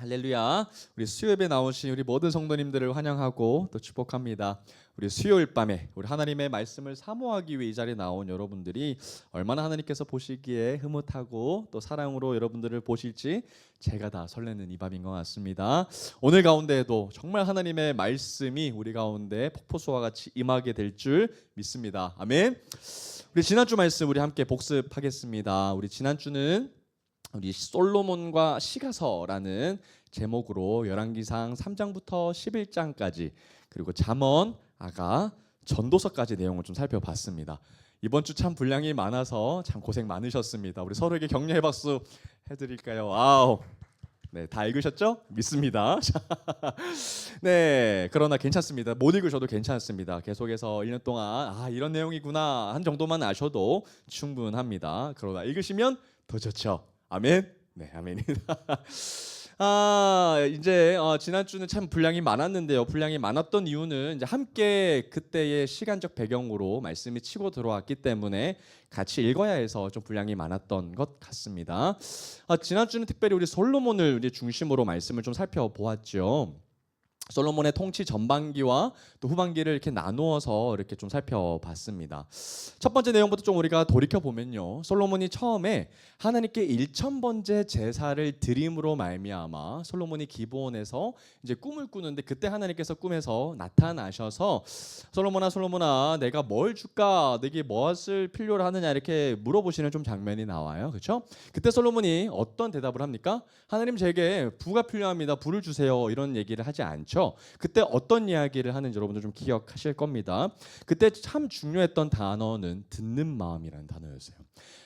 할렐루야. 우리 수요예배 나오신 우리 모든 성도님들을 환영하고 또 축복합니다. 우리 수요일 밤에 우리 하나님의 말씀을 사모하기 위해 이 자리에 나온 여러분들이 얼마나 하나님께서 보시기에 흐뭇하고 또 사랑으로 여러분들을 보실지 제가 다 설레는 이 밤인 것 같습니다. 오늘 가운데에도 정말 하나님의 말씀이 우리 가운데 폭포수와 같이 임하게 될 줄 믿습니다. 아멘. 우리 지난주 말씀 우리 함께 복습하겠습니다. 우리 지난주는 우리 솔로몬과 시가서라는 제목으로 열왕기상 3장부터 11장까지 그리고 잠언, 아가, 전도서까지 내용을 좀 살펴봤습니다. 이번 주 참 분량이 많아서 참 고생 많으셨습니다. 우리 서로에게 격려의 박수 해드릴까요? 아우. 네, 다 읽으셨죠? 믿습니다. 네, 그러나 괜찮습니다. 못 읽으셔도 괜찮습니다. 계속해서 1년 동안 이런 내용이구나 한 정도만 아셔도 충분합니다. 그러나 읽으시면 더 좋죠. 아멘. 네, 아멘입니다. 이제 지난주는 참 분량이 많았는데요. 분량이 많았던 이유는 이제 함께 그때의 시간적 배경으로 말씀이 치고 들어왔기 때문에 같이 읽어야 해서 좀 분량이 많았던 것 같습니다. 지난주는 특별히 우리 솔로몬을 우리 중심으로 말씀을 좀 살펴보았죠. 솔로몬의 통치 전반기와 또 후반기를 이렇게 나누어서 이렇게 좀 살펴봤습니다. 첫 번째 내용부터 좀 우리가 돌이켜 보면요, 솔로몬이 처음에 하나님께 1000번째 제사를 드림으로 말미암아 솔로몬이 기브온에서 이제 꿈을 꾸는데 그때 하나님께서 꿈에서 나타나셔서 솔로몬아 내가 뭘 줄까, 내게 무엇을 필요로 하느냐 이렇게 물어보시는 좀 장면이 나와요. 그렇죠? 그때 솔로몬이 어떤 대답을 합니까? 하나님, 제게 부가 필요합니다. 부를 주세요. 이런 얘기를 하지 않죠. 그때 어떤 이야기를 하는지 여러분들 좀 기억하실 겁니다. 그때 참 중요했던 단어는 듣는 마음이라는 단어였어요.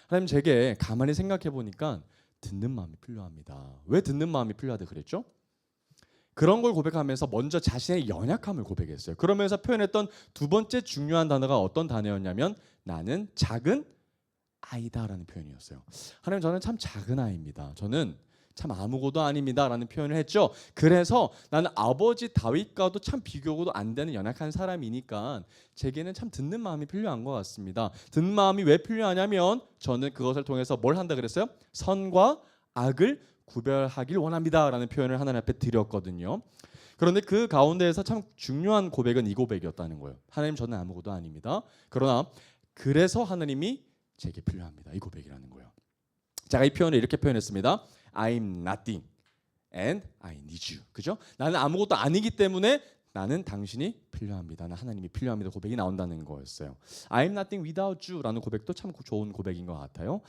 하나님, 제게 가만히 생각해 보니까 듣는 마음이 필요합니다. 왜 듣는 마음이 필요하다 그랬죠? 그런 걸 고백하면서 먼저 자신의 연약함을 고백했어요. 그러면서 표현했던 두 번째 중요한 단어가 어떤 단어였냐면 나는 작은 아이다라는 표현이었어요. 하나님, 저는 참 작은 아이입니다. 저는 참 아무것도 아닙니다 라는 표현을 했죠. 그래서 나는 아버지 다윗과도 참 비교도 안 되는 연약한 사람이니까 제게는 참 듣는 마음이 필요한 것 같습니다. 듣는 마음이 왜 필요하냐면 저는 그것을 통해서 뭘 한다 그랬어요? 선과 악을 구별하길 원합니다 라는 표현을 하나님 앞에 드렸거든요. 그런데 그 가운데에서 참 중요한 고백은 이 고백이었다는 거예요. 하나님, 저는 아무것도 아닙니다. 그러나 그래서 하나님이 제게 필요합니다. 이 고백이라는 거예요. 제가 이 표현을 이렇게 표현했습니다. I'm nothing and I need you. 그죠? 나는 아무것도 아니기 때문에 나는 당신이 필요합니다. 나는 하나님이 필요합니다. 고백이 나온다는 거였어요. I'm nothing without you 라는 고백도 참 좋은 고백인 것 같아요.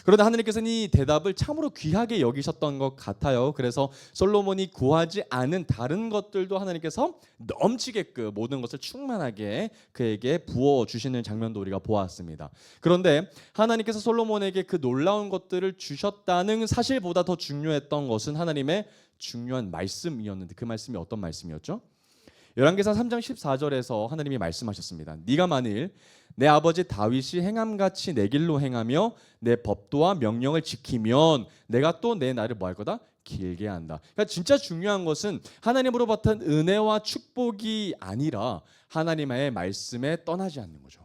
그런데 하나님께서는 이 대답을 참으로 귀하게 여기셨던 것 같아요. 그래서 솔로몬이 구하지 않은 다른 것들도 하나님께서 넘치게끔 모든 것을 충만하게 그에게 부어주시는 장면도 우리가 보았습니다. 그런데 하나님께서 솔로몬에게 그 놀라운 것들을 주셨다는 사실보다 더 중요했던 것은 하나님의 중요한 말씀이었는데 그 말씀이 어떤 말씀이었죠? 열왕기상 3장 14절에서 하나님이 말씀하셨습니다. 네가 만일 내 아버지 다윗이 행함같이 내 길로 행하며 내 법도와 명령을 지키면 내가 또 내 날을 뭐 할 거다? 길게 한다. 그러니까 진짜 중요한 것은 하나님으로 받은 은혜와 축복이 아니라 하나님의 말씀에 떠나지 않는 거죠.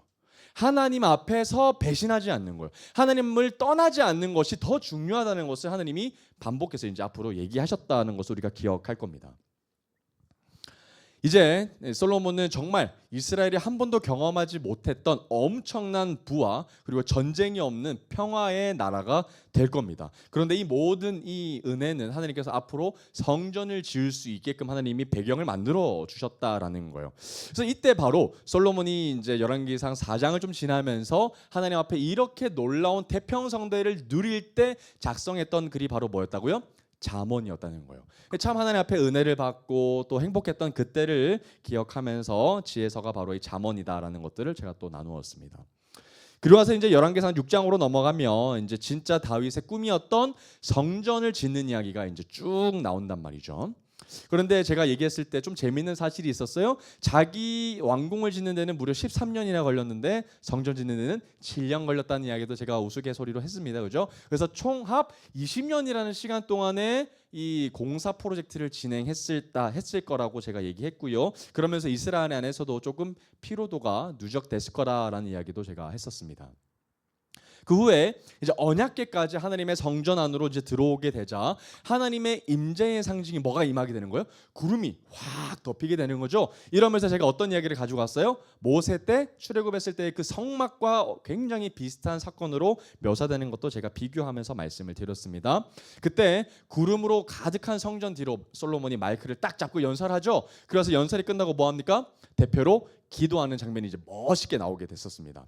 하나님 앞에서 배신하지 않는 거예요. 하나님을 떠나지 않는 것이 더 중요하다는 것을 하나님이 반복해서 이제 앞으로 얘기하셨다는 것을 우리가 기억할 겁니다. 이제 솔로몬은 정말 이스라엘이 한 번도 경험하지 못했던 엄청난 부와 그리고 전쟁이 없는 평화의 나라가 될 겁니다. 그런데 이 모든 이 은혜는 하나님께서 앞으로 성전을 지을 수 있게끔 하나님이 배경을 만들어 주셨다라는 거예요. 그래서 이때 바로 솔로몬이 이제 열왕기상 4장을 좀 지나면서 하나님 앞에 이렇게 놀라운 태평성대를 누릴 때 작성했던 글이 바로 뭐였다고요? 잠언이었다는 거예요. 참 하나님 앞에 은혜를 받고 또 행복했던 그때를 기억하면서 지혜서가 바로 이 잠언이다라는 것들을 제가 또 나누었습니다. 그리고 와서 이제 열왕기상 6장으로 넘어가면 이제 진짜 다윗의 꿈이었던 성전을 짓는 이야기가 이제 쭉 나온단 말이죠. 그런데 제가 얘기했을 때 좀 재미있는 사실이 있었어요. 자기 왕궁을 짓는 데는 무려 13년이나 걸렸는데 성전 짓는 데는 7년 걸렸다는 이야기도 제가 우스갯소리로 했습니다. 그죠? 그래서 총합 20년이라는 시간 동안에 이 공사 프로젝트를 진행했을 거라고 제가 얘기했고요. 그러면서 이스라엘 안에서도 조금 피로도가 누적됐을 거라는 이야기도 제가 했었습니다. 그 후에 이제 언약궤까지 하나님의 성전 안으로 이제 들어오게 되자 하나님의 임재의 상징이 뭐가 임하게 되는 거예요? 구름이 확 덮이게 되는 거죠. 이러면서 제가 어떤 이야기를 가지고 왔어요? 모세 때 출애굽했을 때 그 성막과 굉장히 비슷한 사건으로 묘사되는 것도 제가 비교하면서 말씀을 드렸습니다. 그때 구름으로 가득한 성전 뒤로 솔로몬이 마이크를 딱 잡고 연설하죠. 그래서 연설이 끝나고 뭐 합니까? 대표로 기도하는 장면이 이제 멋있게 나오게 됐었습니다.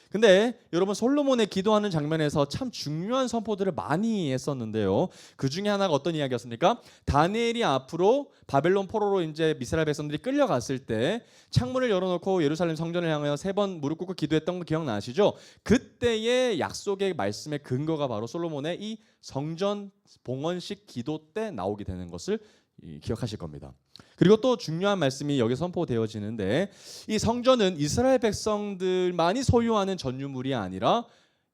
근데 여러분 솔로몬의 기도하는 장면에서 참 중요한 선포들을 많이 했었는데요. 그 중에 하나가 어떤 이야기였습니까? 다니엘이 앞으로 바벨론 포로로 이제 이스라엘 백성들이 끌려갔을 때 창문을 열어놓고 예루살렘 성전을 향하여 3번 무릎 꿇고 기도했던 거 기억나시죠? 그때의 약속의 말씀의 근거가 바로 솔로몬의 이 성전 봉헌식 기도 때 나오게 되는 것을 기억하실 겁니다. 그리고 또 중요한 말씀이 여기 선포되어지는데 이 성전은 이스라엘 백성들만이 소유하는 전유물이 아니라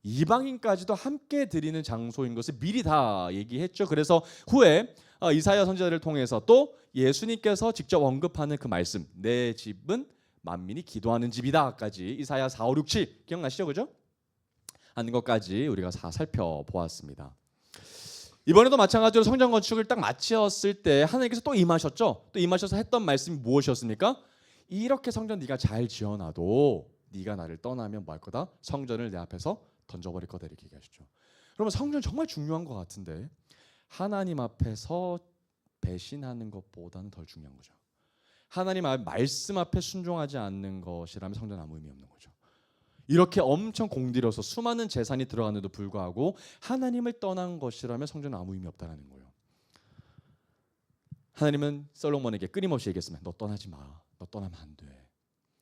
이방인까지도 함께 드리는 장소인 것을 미리 다 얘기했죠. 그래서 후에 이사야 선지자를 통해서 또 예수님께서 직접 언급하는 그 말씀, 내 집은 만민이 기도하는 집이다까지 이사야 4, 5, 6, 7 기억나시죠? 그죠? 하는 것까지 우리가 다 살펴보았습니다. 이번에도 마찬가지로 성전 건축을 딱 마치었을 때 하나님께서 또 임하셨죠. 또 임하셔서 했던 말씀이 무엇이었습니까? 이렇게 성전 네가 잘 지어놔도 네가 나를 떠나면 뭐 할 거다? 성전을 내 앞에서 던져버릴 거다 이렇게 얘기하셨죠. 그러면 성전 정말 중요한 것 같은데 하나님 앞에서 배신하는 것보다는 덜 중요한 거죠. 하나님 말씀 앞에 순종하지 않는 것이라면 성전 아무 의미 없는 거죠. 이렇게 엄청 공들여서 수많은 재산이 들어갔는데도 불구하고 하나님을 떠난 것이라면 성전은 아무 의미 없다는 거예요. 하나님은 솔로몬에게 끊임없이 얘기했습니다. 너 떠나지 마. 너 떠나면 안 돼.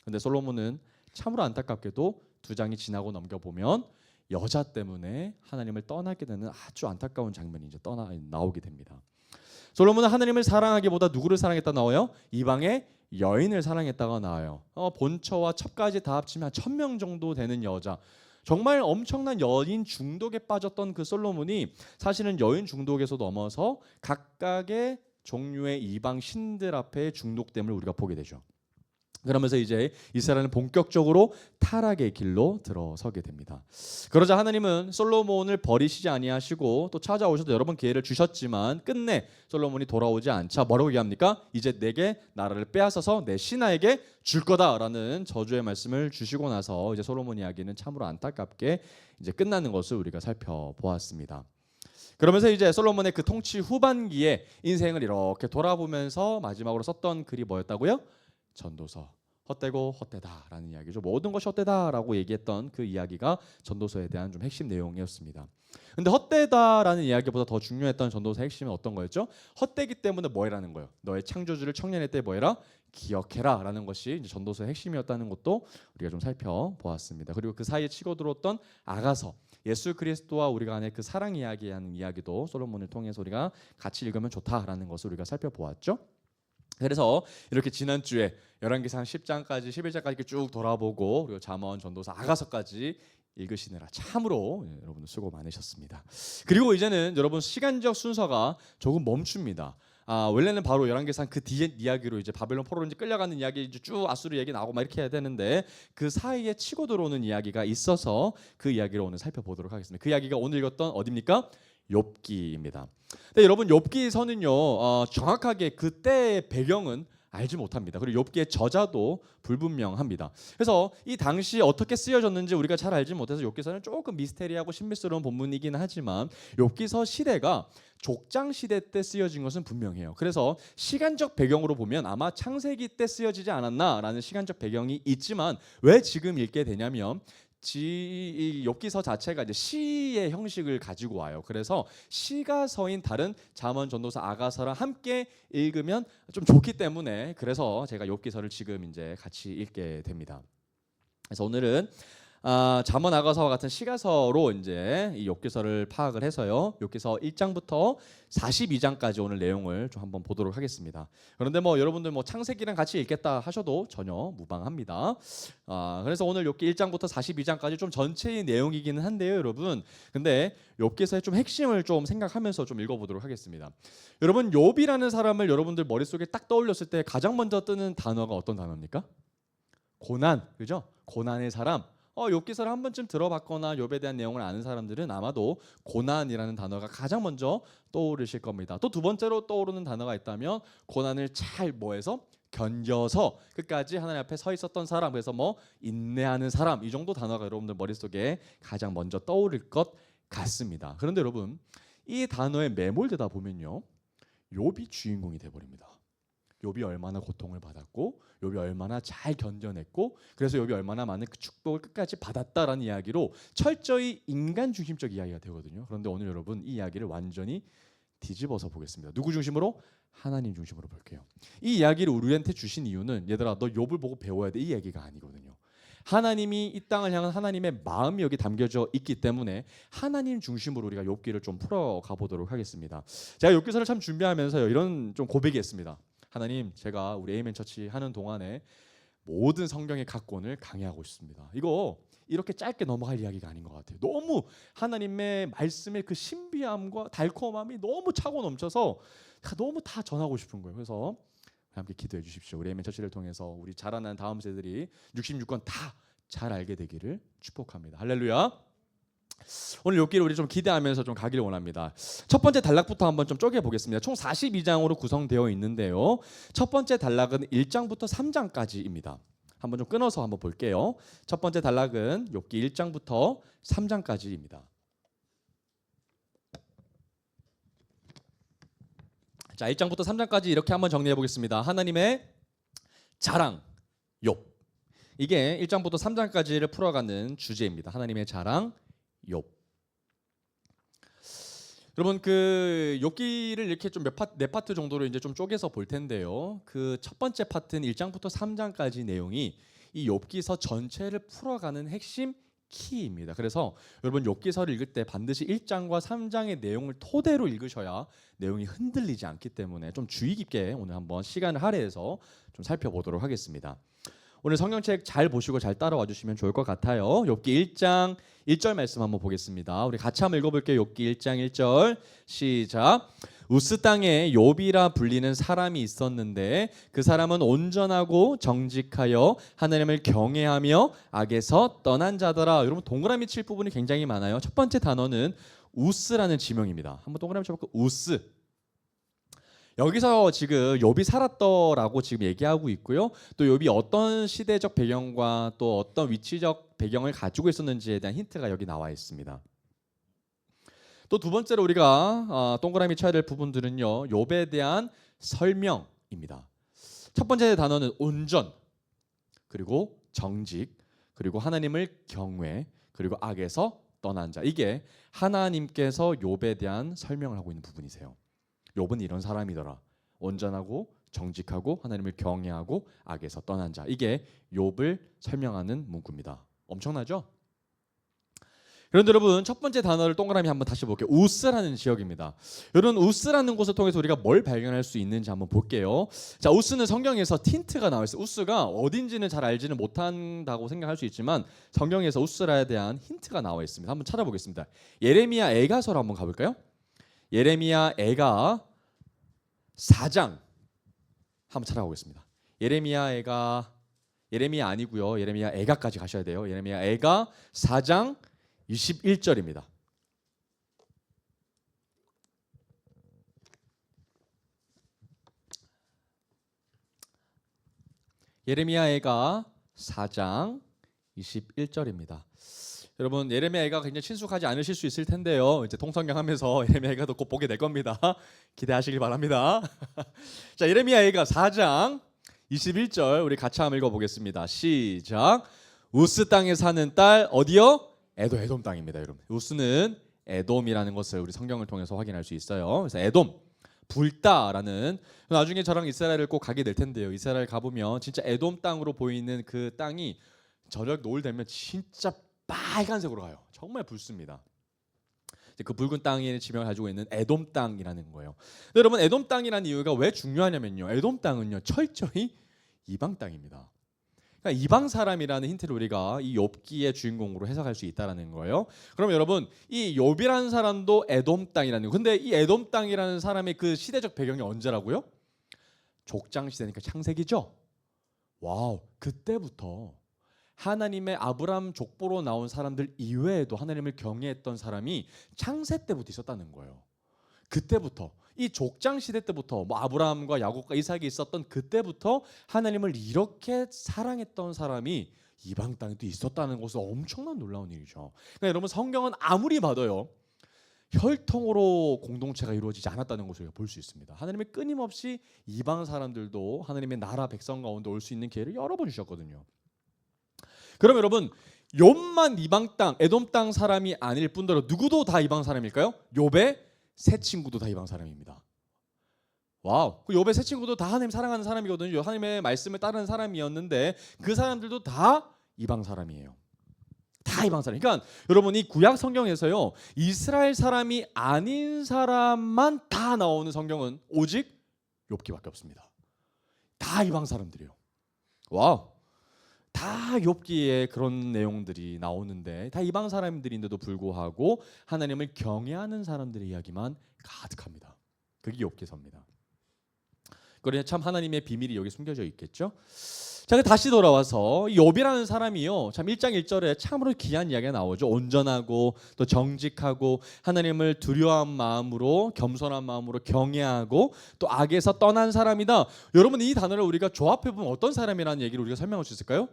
근데 솔로몬은 참으로 안타깝게도 2장이 지나고 넘겨보면 여자 때문에 하나님을 떠나게 되는 아주 안타까운 장면이 이제 나오게 됩니다. 솔로몬은 하나님을 사랑하기보다 누구를 사랑했다 나와요? 이방의 여인을 사랑했다가 나와요. 본처와 첩까지 다 합치면 한 1000명 정도 되는 여자. 정말 엄청난 여인 중독에 빠졌던 그 솔로몬이 사실은 여인 중독에서 넘어서 각각의 종류의 이방 신들 앞에 중독됨을 우리가 보게 되죠. 그러면서 이제 이스라엘은 본격적으로 타락의 길로 들어서게 됩니다. 그러자 하나님은 솔로몬을 버리시지 아니하시고 또 찾아오셔서 여러 번 기회를 주셨지만 끝내 솔로몬이 돌아오지 않자 뭐라고 얘기합니까? 이제 내게 나라를 빼앗아서 내 신하에게 줄 거다라는 저주의 말씀을 주시고 나서 이제 솔로몬 이야기는 참으로 안타깝게 이제 끝나는 것을 우리가 살펴보았습니다. 그러면서 이제 솔로몬의 그 통치 후반기에 인생을 이렇게 돌아보면서 마지막으로 썼던 글이 뭐였다고요? 전도서. 헛되고 헛되다라는 이야기죠. 모든 것이 헛되다라고 얘기했던 그 이야기가 전도서에 대한 좀 핵심 내용이었습니다. 근데 헛되다라는 이야기보다 더 중요했던 전도서의 핵심은 어떤 거였죠? 헛되기 때문에 뭐해라는 거예요. 너의 창조주를 청년의 때 뭐해라? 기억해라라는 것이 이제 전도서의 핵심이었다는 것도 우리가 좀 살펴보았습니다. 그리고 그 사이에 치고 들어왔던 아가서, 예수 그리스도와 우리가 안에 그 사랑 이야기하는 이야기도 솔로몬을 통해서 우리가 같이 읽으면 좋다라는 것을 우리가 살펴보았죠. 그래서 이렇게 지난주에 열왕기상 10장까지 11장까지 이렇게 쭉 돌아보고 그리고 잠언, 전도서, 아가서까지 읽으시느라 참으로 여러분 수고 많으셨습니다. 그리고 이제는 여러분 시간적 순서가 조금 멈춥니다. 원래는 바로 열왕기상 그 뒤에 이야기로 이제 바벨론 포로로 이제 끌려가는 이야기 이제 쭉 아수르 얘기 나오고 막 이렇게 해야 되는데 그 사이에 치고 들어오는 이야기가 있어서 그 이야기를 오늘 살펴보도록 하겠습니다. 그 이야기가 오늘 읽었던 어디입니까? 욥기입니다. 근데 여러분 욥기서는요 정확하게 그때의 배경은 알지 못합니다. 그리고 욥기의 저자도 불분명합니다. 그래서 이 당시 어떻게 쓰여졌는지 우리가 잘 알지 못해서 욥기서는 조금 미스테리하고 신비스러운 본문이긴 하지만 욥기서 시대가 족장 시대 때 쓰여진 것은 분명해요. 그래서 시간적 배경으로 보면 아마 창세기 때 쓰여지지 않았나라는 시간적 배경이 있지만 왜 지금 읽게 되냐면 이 욥기서 자체가 이제 시의 형식을 가지고 와요. 그래서 시가 서인 다른 잠언, 전도서, 아가서랑 함께 읽으면 좀 좋기 때문에 그래서 제가 욥기서를 지금 이제 같이 읽게 됩니다. 그래서 오늘은 잠언, 아가서와 같은 시가서로 이제 이 욥기서를 파악을 해서요. 욥기서 1장부터 42장까지 오늘 내용을 좀 한번 보도록 하겠습니다. 그런데 뭐 여러분들 뭐 창세기랑 같이 읽겠다 하셔도 전혀 무방합니다. 그래서 오늘 욥기 1장부터 42장까지 좀 전체의 내용이기는 한데요, 여러분. 근데 욥기서의 좀 핵심을 좀 생각하면서 좀 읽어보도록 하겠습니다. 여러분 욥이라는 사람을 여러분들 머릿속에 딱 떠올렸을 때 가장 먼저 뜨는 단어가 어떤 단어입니까? 고난, 그죠? 고난의 사람. 욥기서를 한 번쯤 들어봤거나 욥에 대한 내용을 아는 사람들은 아마도 고난이라는 단어가 가장 먼저 떠오르실 겁니다. 또 두 번째로 떠오르는 단어가 있다면 고난을 잘 뭐해서 견뎌서 끝까지 하나님 앞에 서 있었던 사람, 그래서 뭐 인내하는 사람, 이 정도 단어가 여러분들 머릿속에 가장 먼저 떠오를 것 같습니다. 그런데 여러분, 이 단어에 매몰되다 보면요, 욥이 주인공이 돼버립니다. 욥이 얼마나 고통을 받았고 욥이 얼마나 잘 견뎌냈고 그래서 욥이 얼마나 많은 그 축복을 끝까지 받았다라는 이야기로 철저히 인간 중심적 이야기가 되거든요. 그런데 오늘 여러분 이 이야기를 완전히 뒤집어서 보겠습니다. 누구 중심으로? 하나님 중심으로 볼게요. 이 이야기를 우리한테 주신 이유는 얘들아 너 욥을 보고 배워야 돼 이 얘기가 아니거든요. 하나님이 이 땅을 향한 하나님의 마음이 여기 담겨져 있기 때문에 하나님 중심으로 우리가 욥기를 좀 풀어가 보도록 하겠습니다. 제가 욥기서를 참 준비하면서 이런 좀 고백이 있습니다. 하나님, 제가 우리 에이멘 처치 하는 동안에 모든 성경의 각권을 강의하고 있습니다. 이거 이렇게 짧게 넘어갈 이야기가 아닌 것 같아요. 너무 하나님의 말씀의 그 신비함과 달콤함이 너무 차고 넘쳐서 너무 다 전하고 싶은 거예요. 그래서 함께 기도해 주십시오. 우리 에이멘 처치를 통해서 우리 자라난 다음 세들이 66권 다 잘 알게 되기를 축복합니다. 할렐루야. 오늘 욥기를 우리 좀 기대하면서 좀 가기를 원합니다. 첫 번째 단락부터 한번 좀 쪼개 보겠습니다. 총 42장으로 구성되어 있는데요. 첫 번째 단락은 1장부터 3장까지입니다. 한번 좀 끊어서 한번 볼게요. 첫 번째 단락은 욥기 1장부터 3장까지입니다. 자, 1장부터 3장까지 이렇게 한번 정리해 보겠습니다. 하나님의 자랑, 욥. 이게 1장부터 3장까지를 풀어가는 주제입니다. 하나님의 자랑, 욥. 여러분 그 욥기를 이렇게 좀 네 파트 정도로 이제 좀 쪼개서 볼 텐데요. 그 첫 번째 파트는 1장부터 3장까지 내용이 이 욥기서 전체를 풀어가는 핵심 키입니다. 그래서 여러분 욥기서를 읽을 때 반드시 1장과 3장의 내용을 토대로 읽으셔야 내용이 흔들리지 않기 때문에 좀 주의 깊게 오늘 한번 시간을 할애해서 좀 살펴보도록 하겠습니다. 오늘 성경책 잘 보시고 잘 따라와 주시면 좋을 것 같아요. 욥기 1장 1절 말씀 한번 보겠습니다. 우리 같이 한번 읽어볼게요. 욥기 1장 1절 시작. 우스 땅에 욥이라 불리는 사람이 있었는데 그 사람은 온전하고 정직하여 하나님을 경외하며 악에서 떠난 자더라. 여러분 동그라미 칠 부분이 굉장히 많아요. 첫 번째 단어는 우스라는 지명입니다. 한번 동그라미 쳐볼까요? 우스. 여기서 지금 욥이 살았더라고 지금 얘기하고 있고요. 또 욥이 어떤 시대적 배경과 또 어떤 위치적 배경을 가지고 있었는지에 대한 힌트가 여기 나와 있습니다. 또 두 번째로 우리가 동그라미 쳐야 될 부분들은요. 욥에 대한 설명입니다. 첫 번째 단어는 온전, 그리고 정직, 그리고 하나님을 경외, 그리고 악에서 떠난 자. 이게 하나님께서 욥에 대한 설명을 하고 있는 부분이세요. 욥은 이런 사람이더라. 온전하고 정직하고 하나님을 경외하고 악에서 떠난 자. 이게 욥을 설명하는 문구입니다. 엄청나죠? 그런데 여러분 첫 번째 단어를 동그라미 한번 다시 볼게요. 우스라는 지역입니다. 여러분 우스라는 곳을 통해서 우리가 뭘 발견할 수 있는지 한번 볼게요. 자, 우스는 성경에서 틴트가 나와 있어요. 우스가 어딘지는 잘 알지는 못한다고 생각할 수 있지만 성경에서 우스라에 대한 힌트가 나와 있습니다. 한번 찾아보겠습니다. 예레미야 애가서로 한번 가볼까요? 예레미야 애가 4장 한번 찾아보겠습니다. 예레미야 아니고요. 예레미야 애가까지 가셔야 돼요. 예레미야 애가 4장 21절입니다. 예레미야 애가 4장 21절입니다. 여러분 예레미야 애가 굉장히 친숙하지 않으실 수 있을 텐데요. 이제 통성경 하면서 예레미야 애가도 꼭 보게 될 겁니다. 기대하시길 바랍니다. 자, 예레미야 애가 4장 21절 우리 같이 한번 읽어보겠습니다. 시작. 우스 땅에 사는 딸 어디요? 에돔 땅입니다. 여러분 우스는 에돔이라는 것을 우리 성경을 통해서 확인할 수 있어요. 그래서 에돔 불다라는, 나중에 저랑 이스라엘을 꼭 가게 될 텐데요. 이스라엘 가보면 진짜 에돔 땅으로 보이는 그 땅이 저녁 노을 되면 진짜 빨간색으로 가요. 정말 붉습니다. 그 붉은 땅의 지명을 가지고 있는 에돔 땅이라는 거예요. 근데 여러분 에돔 땅이라는 이유가 왜 중요하냐면요. 에돔 땅은요 철저히 이방 땅입니다. 그러니까 이방 사람이라는 힌트를 우리가 이 욥기의 주인공으로 해석할 수 있다라는 거예요. 그럼 여러분 이 욥이라는 사람도 에돔 땅이라는 거. 근데 이 에돔 땅이라는 사람의 그 시대적 배경이 언제라고요? 족장 시대니까 창세기죠. 와우, 그때부터 하나님의 아브라함 족보로 나온 사람들 이외에도 하나님을 경외했던 사람이 창세 때부터 있었다는 거예요. 그때부터 이 족장 시대 때부터 뭐 아브라함과 야곱과 이삭이 있었던 그때부터 하나님을 이렇게 사랑했던 사람이 이방 땅에도 있었다는 것은 엄청난 놀라운 일이죠. 그러니까 여러분 성경은 아무리 봐도요 혈통으로 공동체가 이루어지지 않았다는 것을 볼 수 있습니다. 하나님이 끊임없이 이방 사람들도 하나님의 나라 백성 가운데 올 수 있는 기회를 여러 번 주셨거든요. 그럼 여러분 욥만 이방 땅 에돔 땅 사람이 아닐 뿐더러 누구도 다 이방 사람일까요? 욥의 세 친구도 다 이방 사람입니다. 와우, 그 욥의 세 친구도 다 하나님 사랑하는 사람이거든요. 하나님의 말씀을 따르는 사람이었는데 그 사람들도 다 이방 사람이에요. 다 이방 사람. 그러니까 여러분 이 구약 성경에서요 이스라엘 사람이 아닌 사람만 다 나오는 성경은 오직 욥기밖에 없습니다. 다 이방 사람들이에요. 와우. 다 욥기에 그런 내용들이 나오는데 다 이방 사람들인데도 불구하고 하나님을 경외하는 사람들의 이야기만 가득합니다. 그게 욥기서입니다. 그러니 참 하나님의 비밀이 여기 숨겨져 있겠죠. 자, 다시 돌아와서 욥이라는 사람이요 참 1장 1절에 참으로 귀한 이야기가 나오죠. 온전하고 또 정직하고 하나님을 두려워한 마음으로 겸손한 마음으로 경외하고 또 악에서 떠난 사람이다. 여러분 이 단어를 우리가 조합해 보면 어떤 사람이라는 얘기를 우리가 설명할 수 있을까요?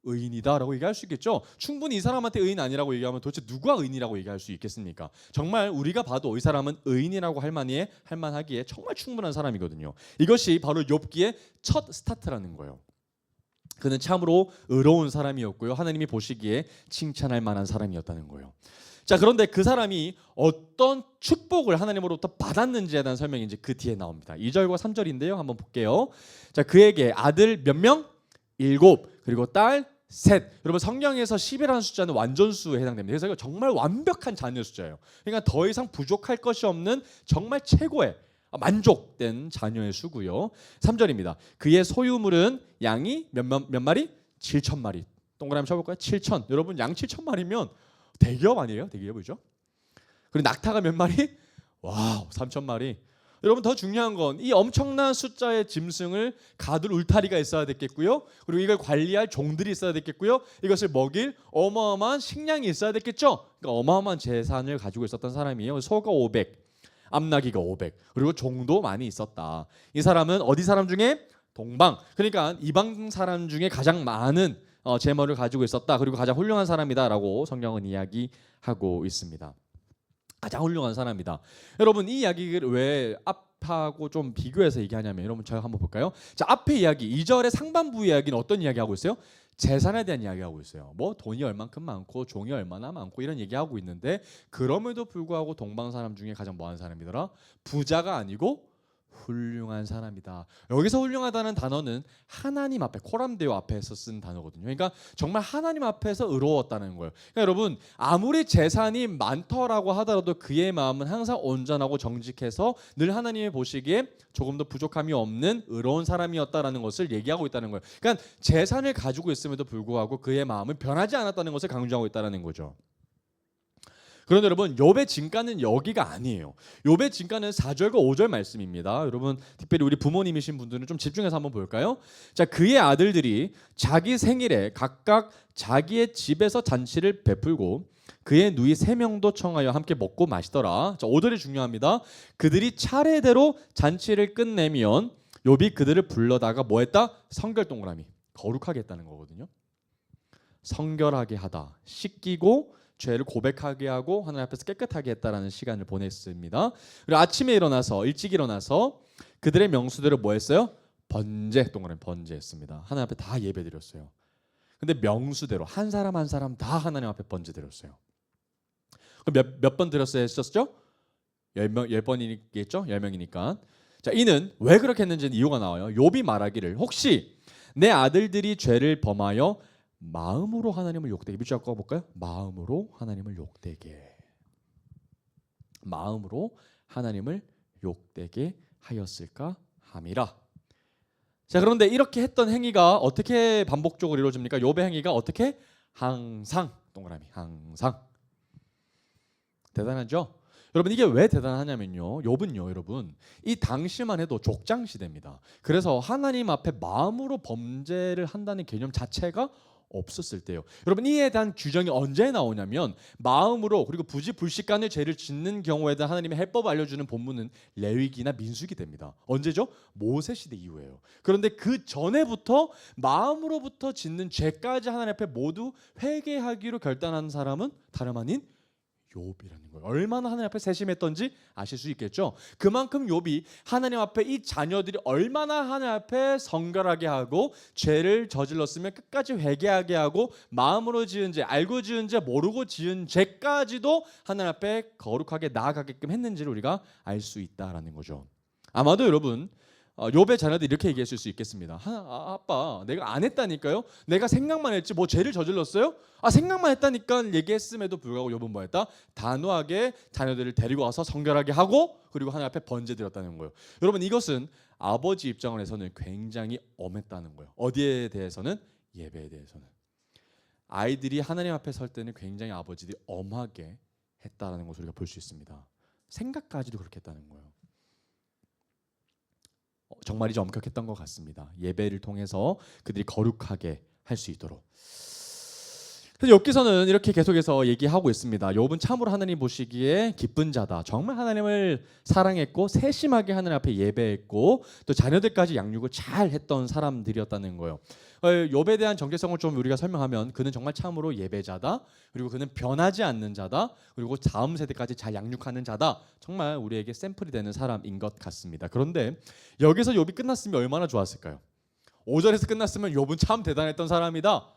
의인이다라고 얘기할 수 있겠죠. 충분히 이 사람한테 의인 아니라고 얘기하면 도대체 누가 의인이라고 얘기할 수 있겠습니까? 정말 우리가 봐도 이 사람은 의인이라고 할 만하기에 정말 충분한 사람이거든요. 이것이 바로 욥기의 첫 스타트라는 거예요. 그는 참으로 의로운 사람이었고요. 하나님이 보시기에 칭찬할 만한 사람이었다는 거예요. 자, 그런데 그 사람이 어떤 축복을 하나님으로부터 받았는지에 대한 설명이 이제 그 뒤에 나옵니다. 2절과 3절인데요. 한번 볼게요. 자, 그에게 아들 몇 명? 7, 그리고 딸 셋. 여러분 성경에서 10이라는 숫자는 완전수에 해당됩니다. 그래서 정말 완벽한 자녀 숫자예요. 그러니까 더 이상 부족할 것이 없는 정말 최고의 만족된 자녀의 수고요. 3절입니다. 그의 소유물은 양이 몇 마리? 7,000마리. 동그라미 쳐볼까요? 7,000. 여러분 양 7,000마리면 대기업 아니에요? 대기업이죠. 그리고 낙타가 몇 마리? 와우, 3,000마리. 여러분 더 중요한 건 이 엄청난 숫자의 짐승을 가둘 울타리가 있어야 됐겠고요. 그리고 이걸 관리할 종들이 있어야 됐겠고요. 이것을 먹일 어마어마한 식량이 있어야 됐겠죠. 그러니까 어마어마한 재산을 가지고 있었던 사람이에요. 소가 500, 암나기가 500, 그리고 종도 많이 있었다. 이 사람은 어디 사람 중에? 동방. 그러니까 이방 사람 중에 가장 많은 재물을 가지고 있었다. 그리고 가장 훌륭한 사람이다라고 성경은 이야기하고 있습니다. 가장 훌륭한 사람이다. 여러분 이 이야기를 왜 앞하고 좀 비교해서 얘기하냐면 여러분 저희 한번 볼까요? 자, 앞에 이야기 2절의 상반부 이야기는 어떤 이야기하고 있어요? 재산에 대한 이야기하고 있어요. 뭐 돈이 얼만큼 많고 종이 얼마나 많고 이런 얘기하고 있는데 그럼에도 불구하고 동방 사람 중에 가장 뭐하는 사람이더라? 부자가 아니고 훌륭한 사람이다. 여기서 훌륭하다는 단어는 하나님 앞에 코람데오 앞에서 쓴 단어거든요. 그러니까 정말 하나님 앞에서 의로웠다는 거예요. 그러니까 여러분 아무리 재산이 많더라고 하더라도 그의 마음은 항상 온전하고 정직해서 늘 하나님이 보시기에 조금도 부족함이 없는 의로운 사람이었다라는 것을 얘기하고 있다는 거예요. 그러니까 재산을 가지고 있음에도 불구하고 그의 마음은 변하지 않았다는 것을 강조하고 있다는 거죠. 그런데 여러분 욥의 진가는 여기가 아니에요. 욥의 진가는 4절과 5절 말씀입니다. 여러분 특별히 우리 부모님이신 분들은 좀 집중해서 한번 볼까요? 자, 그의 아들들이 자기 생일에 각각 자기의 집에서 잔치를 베풀고 그의 누이 3명도 청하여 함께 먹고 마시더라. 자, 5절이 중요합니다. 그들이 차례대로 잔치를 끝내면 욥이 그들을 불러다가 뭐 했다? 성결 동그라미. 거룩하게 했다는 거거든요. 성결하게 하다. 씻기고 죄를 고백하게 하고 하나님 앞에서 깨끗하게 했다라는 시간을 보냈습니다. 그리고 아침에 일찍 일어나서 그들의 명수대로 뭐 했어요? 번제, 동그라미 번제했습니다. 하나님 앞에 다 예배드렸어요. 근데 명수대로 한 사람 한 사람 다 하나님 앞에 번제드렸어요. 몇 번 드렸어야 했었죠? 10번이겠죠? 10명이니까. 자, 이는 왜 그렇게 했는지는 이유가 나와요. 욥이 말하기를 혹시 내 아들들이 죄를 범하여 마음으로 하나님을 욕되게 밑줄 꺾어 볼까요? 마음으로 하나님을 욕되게 마음으로 하나님을 욕되게 하였을까 함이라. 자, 그런데 이렇게 했던 행위가 어떻게 반복적으로 이루어집니까? 욥의 행위가 어떻게? 항상 동그라미 항상. 대단하죠? 여러분 이게 왜 대단하냐면요. 욥은요, 여러분 이 당시만 해도 족장 시대입니다. 그래서 하나님 앞에 마음으로 범죄를 한다는 개념 자체가 없었을 때요. 여러분 이에 대한 규정이 언제 나오냐면 마음으로 그리고 부지불식간의 죄를 짓는 죄에 대한 하나님의 해법을 알려주는 본문은 레위기나 민수기 됩니다. 언제죠? 모세 시대 이후에요. 그런데 그 전에부터 마음으로부터 짓는 죄까지 하나님 앞에 모두 회개하기로 결단한 사람은 다름 아닌 욥이라는 거예요. 얼마나 하나님 앞에 세심했던지 아실 수 있겠죠. 그만큼 욥이 하나님 앞에 이 자녀들이 얼마나 하나님 앞에 성결하게 하고 죄를 저질렀으면 끝까지 회개하게 하고 마음으로 지은 죄, 알고 지은 죄, 모르고 지은 죄까지도 하나님 앞에 거룩하게 나아가게끔 했는지를 우리가 알 수 있다라는 거죠. 아마도 여러분 욥의 자녀들이 이렇게 얘기했을 수 있겠습니다. 아빠 내가 안 했다니까요. 내가 생각만 했지 뭐 죄를 저질렀어요? 생각만 했다니까 얘기했음에도 불구하고 욥은 뭐 했다? 단호하게 자녀들을 데리고 와서 성결하게 하고 그리고 하나님 앞에 번제드렸다는 거예요. 여러분 이것은 아버지 입장을 해서는 굉장히 엄했다는 거예요. 어디에 대해서는? 예배에 대해서는. 아이들이 하나님 앞에 설 때는 굉장히 아버지들이 엄하게 했다라는 것을 우리가 볼 수 있습니다. 생각까지도 그렇게 했다는 거예요. 정말이지 엄격했던 것 같습니다. 예배를 통해서 그들이 거룩하게 할 수 있도록. 그래서 여기서는 이렇게 계속해서 얘기하고 있습니다. 욥은 참으로 하나님 보시기에 기쁜 자다. 정말 하나님을 사랑했고 세심하게 하나님 앞에 예배했고 또 자녀들까지 양육을 잘 했던 사람들이었다는 거예요. 욥에 대한 정체성을 좀 우리가 설명하면 그는 정말 참으로 예배자다. 그리고 그는 변하지 않는 자다. 그리고 다음 세대까지 잘 양육하는 자다. 정말 우리에게 샘플이 되는 사람인 것 같습니다. 그런데 여기서 욥이 끝났으면 얼마나 좋았을까요? 5절에서 끝났으면 욥은 참 대단했던 사람이다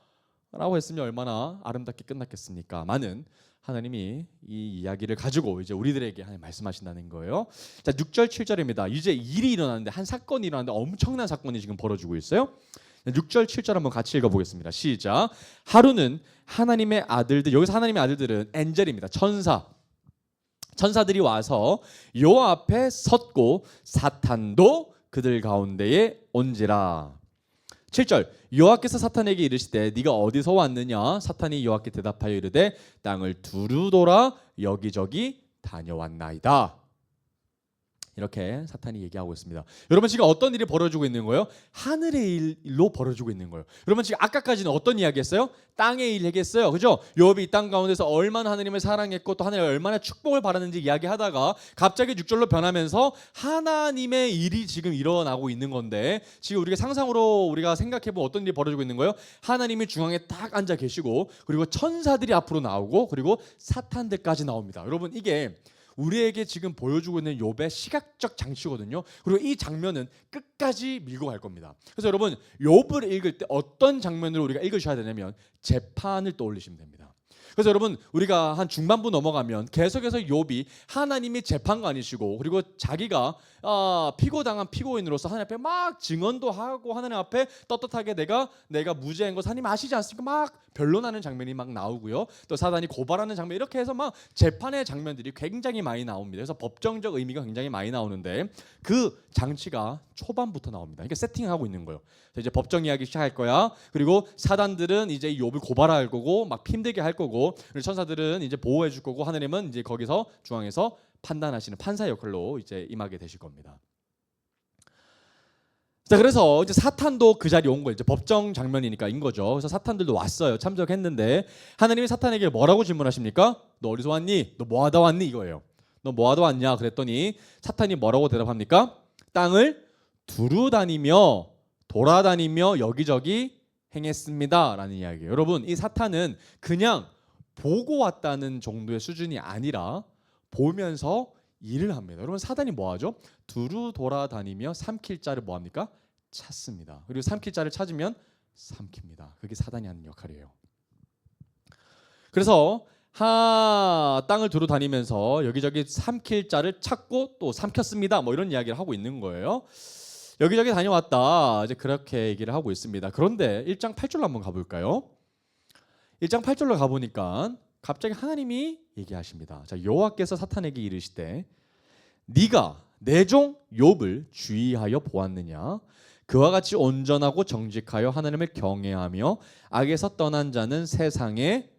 라고 했으면 얼마나 아름답게 끝났겠습니까? 많은 하나님이 이 이야기를 가지고 이제 우리들에게 하나님 말씀하신다는 거예요. 자, 6절 7절입니다. 이제 일이 일어나는데 한 사건이 일어나는데 엄청난 사건이 지금 벌어지고 있어요. 6절 7절 한번 같이 읽어보겠습니다. 시작. 하루는 하나님의 아들들, 여기서 하나님의 아들들은 엔젤입니다. 천사들이 와서 여호와 앞에 섰고 사탄도 그들 가운데에 온지라. 7절. 여호와께서 사탄에게 이르시되 네가 어디서 왔느냐? 사탄이 여호와께 대답하여 이르되 땅을 두루 돌아 여기저기 다녀왔나이다. 이렇게 사탄이 얘기하고 있습니다. 여러분 지금 어떤 일이 벌어지고 있는 거예요? 하늘의 일로 벌어지고 있는 거예요. 여러분 지금 아까까지는 어떤 이야기했어요? 땅의 일 얘기했어요. 그죠? 욥이 이 땅 가운데서 얼마나 하나님을 사랑했고 또 하나님의 얼마나 축복을 바라는지 이야기하다가 갑자기 6절로 변하면서 하나님의 일이 지금 일어나고 있는 건데 지금 우리가 상상으로 우리가 생각해보면 어떤 일이 벌어지고 있는 거예요? 하나님이 중앙에 딱 앉아 계시고 그리고 천사들이 앞으로 나오고 그리고 사탄들까지 나옵니다. 여러분 이게 우리에게 지금 보여주고 있는 욥의 시각적 장치거든요. 그리고 이 장면은 끝까지 밀고 갈 겁니다. 그래서 여러분 욥을 읽을 때 어떤 장면으로 우리가 읽으셔야 되냐면 재판을 떠올리시면 됩니다. 그래서 여러분 우리가 한 중반부 넘어가면 계속해서 욥이 하나님이 재판관이시고 그리고 자기가 피고당한 피고인으로서 하나님 앞에 막 증언도 하고 하나님 앞에 떳떳하게 내가 무죄인 것 하나님 아시지 않습니까? 막 변론하는 장면이 막 나오고요. 또 사단이 고발하는 장면 이렇게 해서 막 재판의 장면들이 굉장히 많이 나옵니다. 그래서 법정적 의미가 굉장히 많이 나오는데 그 장치가 초반부터 나옵니다. 이게 세팅하고 있는 거예요. 그래서 이제 법정 이야기 시작할 거야. 그리고 사단들은 이제 욥을 고발할 거고 막 힘들게 할 거고 그리고 천사들은 이제 보호해 줄 거고 하나님은 이제 거기서 중앙에서 판단하시는 판사 역할로 이제 임하게 되실 겁니다. 자, 그래서 이제 사탄도 그 자리에 온 거예요. 이제 법정 장면이니까인 거죠. 그래서 사탄들도 왔어요. 참석했는데 하나님이 사탄에게 뭐라고 질문하십니까? 너 어디서 왔니? 너 뭐 하다 왔니? 이거예요. 너 뭐 하다 왔냐? 그랬더니 사탄이 뭐라고 대답합니까? 땅을 두루 다니며 돌아다니며 여기저기 행했습니다 라는 이야기예요. 여러분 이 사탄은 그냥 보고 왔다는 정도의 수준이 아니라 보면서 일을 합니다. 여러분 사단이 뭐 하죠? 두루 돌아다니며 삼킬 자를 뭐 합니까? 찾습니다. 그리고 삼킬 자를 찾으면 삼킵니다. 그게 사단이 하는 역할이에요. 그래서 땅을 두루 다니면서 여기저기 삼킬 자를 찾고 또 삼켰습니다. 뭐 이런 이야기를 하고 있는 거예요. 여기저기 다녀왔다. 이제 그렇게 얘기를 하고 있습니다. 그런데 1장 8절로 한번 가볼까요? 1장 8절로 가보니까 갑자기 하나님이 얘기하십니다. 자, 여호와께서 사탄에게 이르시되 네가 내 종 욥을 주의하여 보았느냐? 그와 같이 온전하고 정직하여 하나님을 경외하며 악에서 떠난 자는 세상에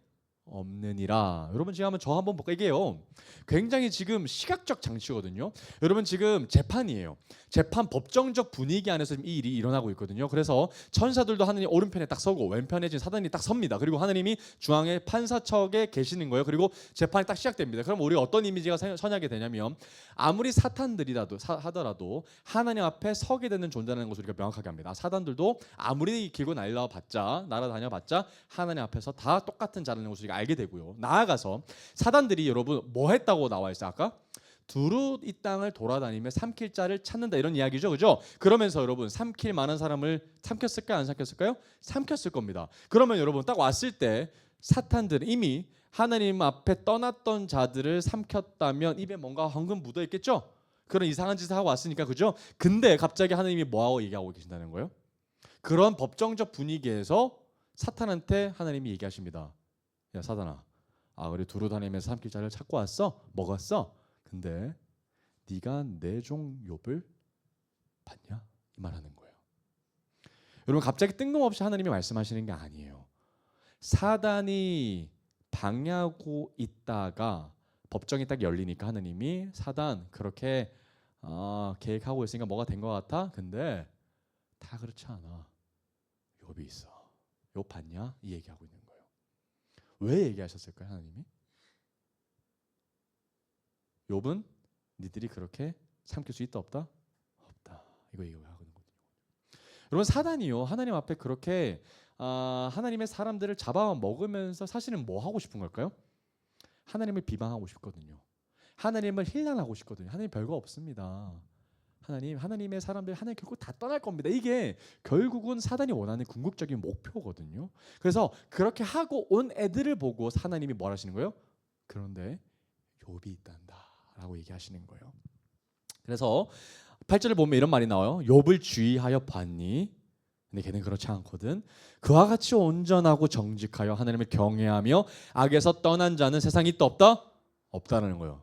없느니라. 여러분 지금 한번 저 한번 볼까요? 이게요. 굉장히 지금 시각적 장치거든요. 여러분 지금 재판이에요. 재판 법정적 분위기 안에서 지금 이 일이 일어나고 있거든요. 그래서 천사들도 하느님 오른편에 딱 서고 왼편에 지금 사단이 딱 섭니다. 그리고 하느님이 중앙에 판사석에 계시는 거예요. 그리고 재판이 딱 시작됩니다. 그럼 우리가 어떤 이미지가 선하게 되냐면 아무리 사탄들이라도 하더라도 하나님 앞에 서게 되는 존재라는 것을 우리가 명확하게 합니다. 사단들도 아무리 길고 날아다녀봤자 하나님 앞에서 다 똑같은 자라는 것을 우리가 알게 되고요. 나아가서 사단들이 여러분 뭐 했다고 나와 있어요? 아까 두루 이 땅을 돌아다니며 삼킬 자를 찾는다 이런 이야기죠, 그죠? 그러면서 여러분 삼킬 만한 사람을 삼켰을까요, 안 삼켰을까요? 삼켰을 겁니다. 그러면 여러분 딱 왔을 때 사탄들은 이미 하나님 앞에 떠났던 자들을 삼켰다면 입에 뭔가 황금 묻어 있겠죠? 그런 이상한 짓을 하고 왔으니까, 그죠? 근데 갑자기 하나님이 뭐하고 얘기하고 계신다는 거예요? 그런 법정적 분위기에서 사탄한테 하나님이 얘기하십니다. 야 사단아, 우리 두루 다니면서 삼킬 자를 찾고 왔어? 먹었어? 근데 네가 내 종 욥을 봤냐? 이 말하는 거예요. 여러분 갑자기 뜬금없이 하나님이 말씀하시는 게 아니에요. 사단이 방해하고 있다가 법정이 딱 열리니까 하나님이 사단 그렇게 계획하고 있으니까 뭐가 된 것 같아? 근데 다 그렇지 않아. 욥이 있어. 욥 봤냐? 이 얘기하고 있는 거예요. 왜 얘기하셨을까요, 하나님이? 욥은 니들이 그렇게 삼킬 수 있다 없다? 없다. 이거 얘기하고 있는 거거든요. 여러분 사단이요 하나님 앞에 그렇게 하나님의 사람들을 잡아 먹으면서 사실은 뭐 하고 싶은 걸까요? 하나님을 비방하고 싶거든요. 하나님을 힐난하고 싶거든요. 하나님 별거 없습니다. 하나님의 사람들 하나님 결국 다 떠날 겁니다. 이게 결국은 사단이 원하는 궁극적인 목표거든요. 그래서 그렇게 하고 온 애들을 보고 하나님이 뭘 하시는 거예요? 그런데 욥이 있단다라고 얘기하시는 거예요. 그래서 8절을 보면 이런 말이 나와요. 욥을 주의하여 봤니? 근데 걔는 그렇지 않거든. 그와 같이 온전하고 정직하여 하나님을 경외하며 악에서 떠난 자는 세상이 또 없다? 없다라는 거예요.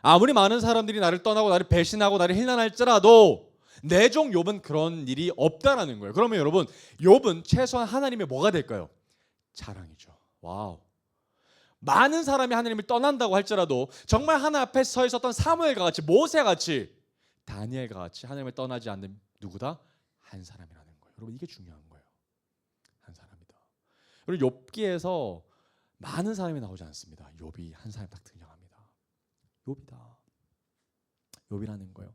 아무리 많은 사람들이 나를 떠나고 나를 배신하고 나를 힐난할지라도 내 종 욥은 그런 일이 없다라는 거예요. 그러면 여러분 욥은 최소한 하나님의 뭐가 될까요? 자랑이죠. 와우. 많은 사람이 하나님을 떠난다고 할지라도 정말 하나님 앞에 서 있었던 사무엘과 같이 모세와 같이 다니엘과 같이 하나님을 떠나지 않는 누구다? 한 사람이라는 거예요. 여러분 이게 중요한 거예요. 한 사람이다. 그리고 욥기에서 많은 사람이 나오지 않습니다. 욥이 한 사람 딱 등장합니다. 욥이다. 욥이라는 거예요.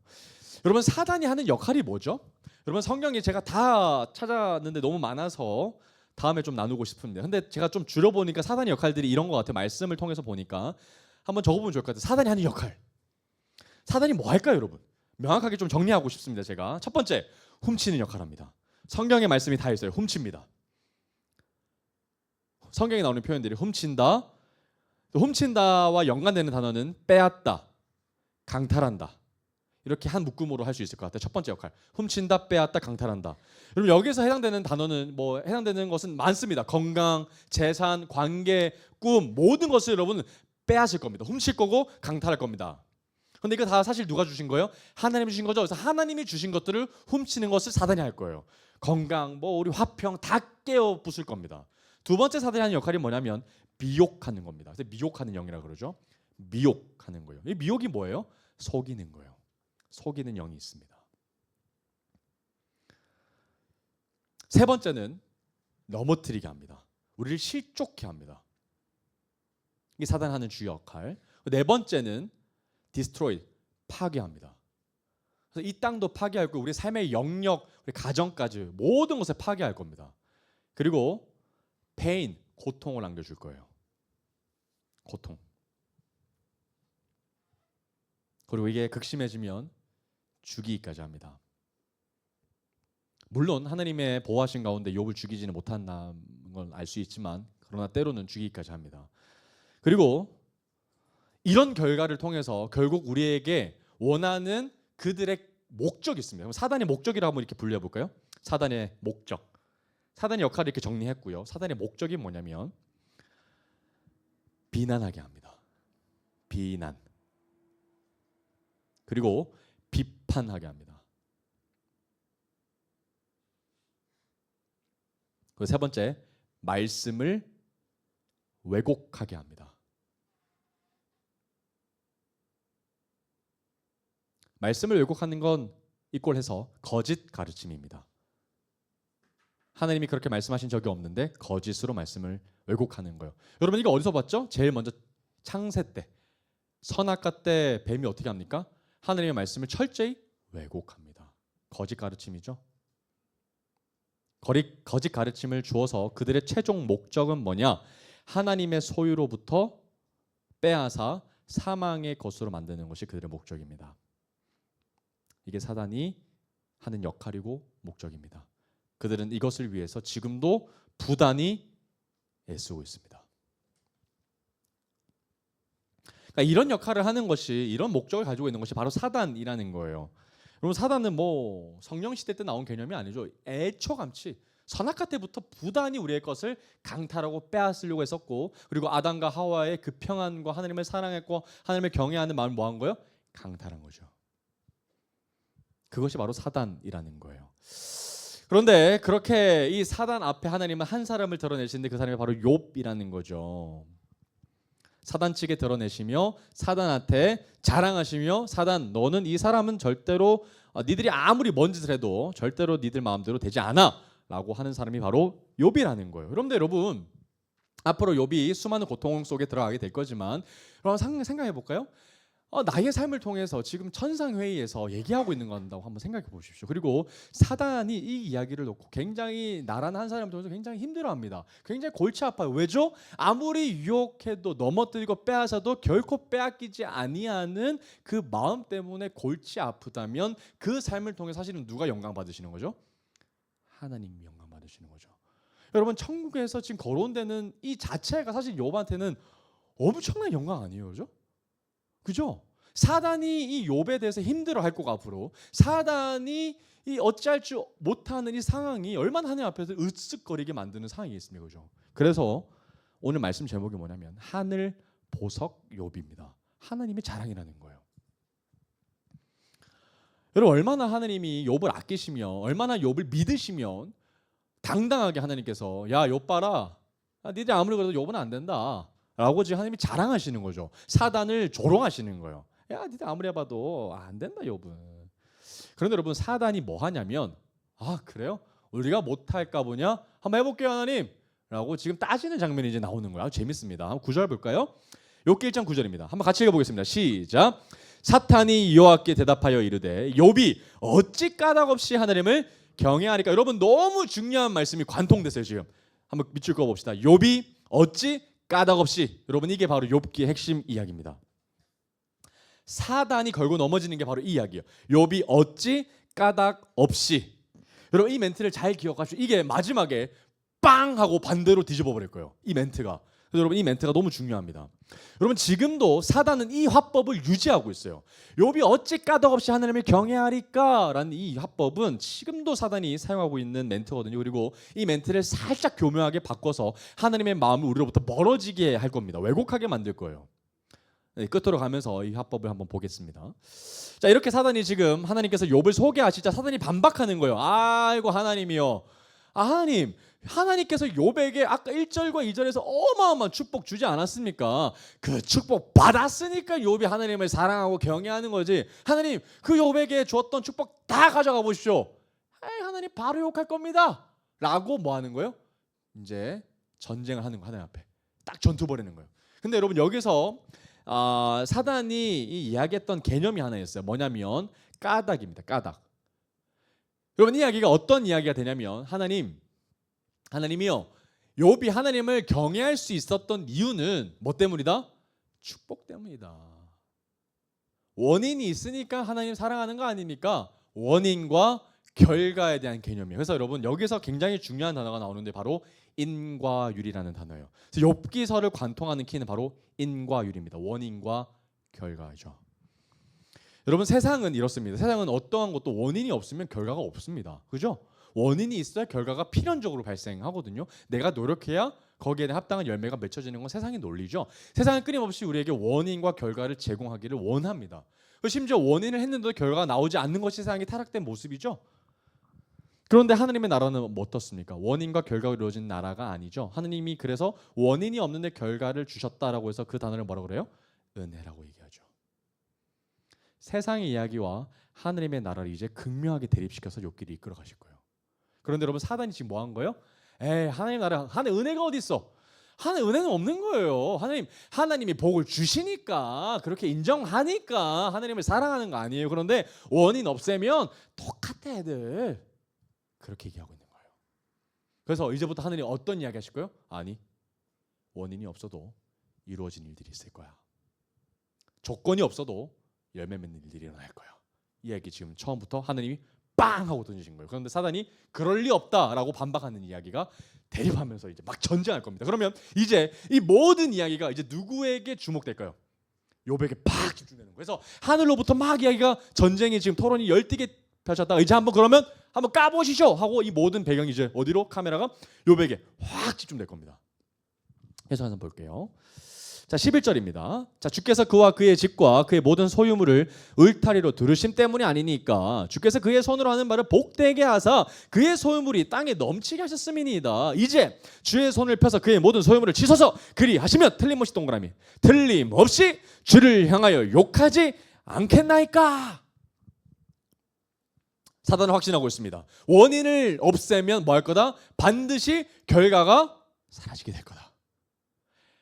여러분 사단이 하는 역할이 뭐죠? 여러분 성경에 제가 다 찾았는데 너무 많아서 다음에 좀 나누고 싶은데 근데 제가 좀 줄여보니까 사단의 역할들이 이런 것 같아요. 말씀을 통해서 보니까 한번 적어보면 좋을 것 같아요. 사단이 하는 역할. 사단이 뭐 할까요, 여러분? 명확하게 좀 정리하고 싶습니다. 제가 첫 번째 훔치는 역할을 합니다. 성경의 말씀이 다 있어요. 훔칩니다. 성경에 나오는 표현들이 훔친다, 훔친다와 연관되는 단어는 빼앗다, 강탈한다. 이렇게 한 묶음으로 할 수 있을 것 같아요. 첫 번째 역할. 훔친다, 빼앗다, 강탈한다. 여러분 여기서 해당되는 단어는 해당되는 것은 많습니다. 건강, 재산, 관계, 꿈 모든 것을 여러분 빼앗을 겁니다. 훔칠 거고 강탈할 겁니다. 근데 이거 다 사실 누가 주신 거예요? 하나님이 주신 거죠. 그래서 하나님이 주신 것들을 훔치는 것을 사단이 할 거예요. 건강, 우리 화평 다 깨어 부술 겁니다. 두 번째 사단이 하는 역할이 뭐냐면 미혹하는 겁니다. 그래서 미혹하는 영이라고 그러죠. 미혹하는 거예요. 이 미혹이 뭐예요? 속이는 거예요. 속이는 영이 있습니다. 세 번째는 넘어뜨리게 합니다. 우리를 실족해 합니다. 이게 사단이 하는 주요 역할. 네 번째는 디스트로이, 파괴합니다. 그래서 이 땅도 파괴할 거고 우리 삶의 영역, 우리 가정까지 모든 것을 파괴할 겁니다. 그리고 페인, 고통을 안겨줄 거예요. 고통. 그리고 이게 극심해지면 죽이기까지 합니다. 물론 하나님의 보호하신 가운데 욥을 죽이지는 못한다는 건 알 수 있지만 그러나 때로는 죽이기까지 합니다. 그리고 이런 결과를 통해서 결국 우리에게 원하는 그들의 목적이 있습니다. 그럼 사단의 목적이라고 한번 이렇게 분류해 볼까요? 사단의 목적. 사단의 역할을 이렇게 정리했고요. 사단의 목적이 뭐냐면 비난하게 합니다. 비난. 그리고 비판하게 합니다. 그리고 세 번째, 말씀을 왜곡하게 합니다. 말씀을 왜곡하는 건 이꼴해서 거짓 가르침입니다. 하나님이 그렇게 말씀하신 적이 없는데 거짓으로 말씀을 왜곡하는 거예요. 여러분 이거 어디서 봤죠? 제일 먼저 창세 때, 선악과 때 뱀이 어떻게 합니까? 하나님의 말씀을 철저히 왜곡합니다. 거짓 가르침이죠. 거짓 가르침을 주어서 그들의 최종 목적은 뭐냐? 하나님의 소유로부터 빼앗아 사망의 것으로 만드는 것이 그들의 목적입니다. 이게 사단이 하는 역할이고 목적입니다. 그들은 이것을 위해서 지금도 부단히 애쓰고 있습니다. 그러니까 이런 역할을 하는 것이, 이런 목적을 가지고 있는 것이 바로 사단이라는 거예요. 여러분 사단은 뭐 성령 시대 때 나온 개념이 아니죠. 애초감치 선악과 때부터 부단히 우리의 것을 강탈하고 빼앗으려고 했었고, 그리고 아담과 하와의 그 평안과 하나님을 사랑했고 하나님을 경외하는 마음을 뭐 한 거예요? 강탈한 거죠. 그것이 바로 사단이라는 거예요. 그런데 그렇게 이 사단 앞에 하나님은 한 사람을 드러내시는데 그 사람이 바로 욥이라는 거죠. 사단 측에 드러내시며 사단한테 자랑하시며, 사단 너는 이 사람은 절대로 니들이 아무리 뭔 짓을 해도 절대로 니들 마음대로 되지 않아 라고 하는 사람이 바로 욥이라는 거예요. 그런데 여러분 앞으로 욥이 수많은 고통 속에 들어가게 될 거지만, 여러분 생각해 볼까요? 나의 삶을 통해서 지금 천상회의에서 얘기하고 있는 건다고 한번 생각해 보십시오. 그리고 사단이 이 이야기를 놓고 굉장히 나라는 한 사람을 통해서 굉장히 힘들어합니다. 굉장히 골치 아파요. 왜죠? 아무리 유혹해도 넘어뜨리고 빼앗아도 결코 빼앗기지 아니하는 그 마음 때문에 골치 아프다면 그 삶을 통해 사실은 누가 영광 받으시는 거죠? 하나님이 영광 받으시는 거죠. 여러분 천국에서 지금 걸어온 데는 이 자체가 사실 욥한테는 엄청난 영광 아니에요, 그죠? 그죠? 사단이 이 욥에 대해서 힘들어할 거고, 앞으로 사단이 이 어찌할 줄 못하는 이 상황이 얼마나 하나님 앞에서 으쓱거리게 만드는 상황이 있습니까, 그죠? 그래서 오늘 말씀 제목이 뭐냐면 하늘 보석 욥입니다. 하나님의 자랑이라는 거예요. 여러분 얼마나 하나님이 욥을 아끼시며 얼마나 욥을 믿으시면 당당하게 하나님께서 야 욥 봐라, 니들 아무리 그래도 욥은 안 된다 라고 지금 하나님이 자랑하시는 거죠. 사단을 조롱하시는 거예요. 야 니들 아무리 해봐도 안 된다 욥은. 그런데 여러분 사단이 뭐 하냐면, 그래요? 우리가 못할까 보냐? 한번 해볼게요 하나님 라고 지금 따지는 장면이 이제 나오는 거예요. 재밌습니다. 한번 9절 볼까요? 욥기 1장 9절입니다. 한번 같이 읽어보겠습니다. 시작. 사탄이 여호와께 대답하여 이르되 욥이 어찌 까닭없이 하나님을 경외하니까. 여러분 너무 중요한 말씀이 관통됐어요. 지금 한번 밑줄 그어봅시다. 욥이 어찌 까닭없이. 여러분 이게 바로 욥기의 핵심 이야기입니다. 사단이 걸고 넘어지는 게 바로 이 이야기예요. 욥이 어찌 까닭없이. 여러분 이 멘트를 잘 기억하시고, 이게 마지막에 빵 하고 반대로 뒤집어 버릴 거예요, 이 멘트가. 그래서 여러분 이 멘트가 너무 중요합니다. 여러분 지금도 사단은 이 화법을 유지하고 있어요. 욥이 어찌 까닭없이 하나님을 경외하리까 라는 이 화법은 지금도 사단이 사용하고 있는 멘트거든요. 그리고 이 멘트를 살짝 교묘하게 바꿔서 하나님의 마음을 우리로부터 멀어지게 할 겁니다. 왜곡하게 만들 거예요. 네, 끝으로 가면서 이 화법을 한번 보겠습니다. 자, 이렇게 사단이 지금 하나님께서 욥을 소개하시자 사단이 반박하는 거예요. 아이고 하나님이요, 하나님께서 욥에게 아까 1절과 2절에서 어마어마한 축복 주지 않았습니까? 그 축복 받았으니까 욥이 하나님을 사랑하고 경외하는 거지. 하나님 그 욥에게 주었던 축복 다 가져가 보십시오. 하나님 바로 욕할 겁니다 라고 뭐 하는 거예요? 이제 전쟁을 하는 거, 하나님 앞에 딱 전투 벌이는 거예요. 근데 여러분 여기서 사단이 이야기했던 개념이 하나 있어요. 뭐냐면 까닭입니다. 까닭. 여러분 이 이야기가 어떤 이야기가 되냐면, 하나님이요, 욥이 하나님을 경외할 수 있었던 이유는 뭐 때문이다? 축복 때문이다. 원인이 있으니까 하나님 사랑하는 거 아닙니까? 원인과 결과에 대한 개념이에요. 그래서 여러분 여기서 굉장히 중요한 단어가 나오는데 바로 인과율이라는 단어예요. 그래서 욥기서를 관통하는 키는 바로 인과율입니다. 원인과 결과죠. 여러분 세상은 이렇습니다. 세상은 어떠한 것도 원인이 없으면 결과가 없습니다. 그죠? 원인이 있어야 결과가 필연적으로 발생하거든요. 내가 노력해야 거기에 대한 합당한 열매가 맺혀지는 건 세상의 논리죠. 세상은 끊임없이 우리에게 원인과 결과를 제공하기를 원합니다. 심지어 원인을 했는데도 결과가 나오지 않는 것이 세상의 타락된 모습이죠. 그런데 하느님의 나라는 뭐 어떻습니까? 원인과 결과가 이루어진 나라가 아니죠. 하느님이 그래서 원인이 없는데 결과를 주셨다라고 해서 그 단어를 뭐라고 그래요? 은혜라고 얘기하죠. 세상의 이야기와 하느님의 나라를 이제 극명하게 대립시켜서 욥기를 이끌어 가실 거예요. 그런데 여러분, 사단이 지금 뭐 한 거예요? 에이, 하나님 나라, 하나님 은혜가 어디 있어? 하나님 은혜는 없는 거예요. 하나님이 복을 주시니까, 그렇게 인정하니까 하나님을 사랑하는 거 아니에요. 그런데 원인 없애면 똑같아 애들. 그렇게 얘기하고 있는 거예요. 그래서 이제부터 하나님 어떤 이야기 하실 거예요? 아니, 원인이 없어도 이루어진 일들이 있을 거야. 조건이 없어도 열매 맺는 일들이 일어날 거야. 이 얘기 지금 처음부터 하나님이 빵 하고 던지신 거예요. 그런데 사단이 그럴 리 없다라고 반박하는 이야기가 대립하면서 이제 막 전쟁할 겁니다. 그러면 이제 이 모든 이야기가 이제 누구에게 주목될까요? 욥에게 팍 집중되는 거예요. 그래서 하늘로부터 막 이야기가, 전쟁이 지금 토론이 열띠게 펼쳤다가 이제 한번 그러면 한번 까보시죠 하고 이 모든 배경이 이제 어디로, 카메라가 욥에게 확 집중될 겁니다. 해서 한번 볼게요. 자, 11절입니다. 자, 주께서 그와 그의 집과 그의 모든 소유물을 울타리로 두르심 때문이 아니니까 주께서 그의 손으로 하는 말을 복되게 하사 그의 소유물이 땅에 넘치게 하셨음이니이다. 이제 주의 손을 펴서 그의 모든 소유물을 치소서. 그리 하시면 틀림없이, 동그라미, 틀림없이 주를 향하여 욕하지 않겠나이까. 사단은 확신하고 있습니다. 원인을 없애면 뭐 할 거다? 반드시 결과가 사라지게 될 거다.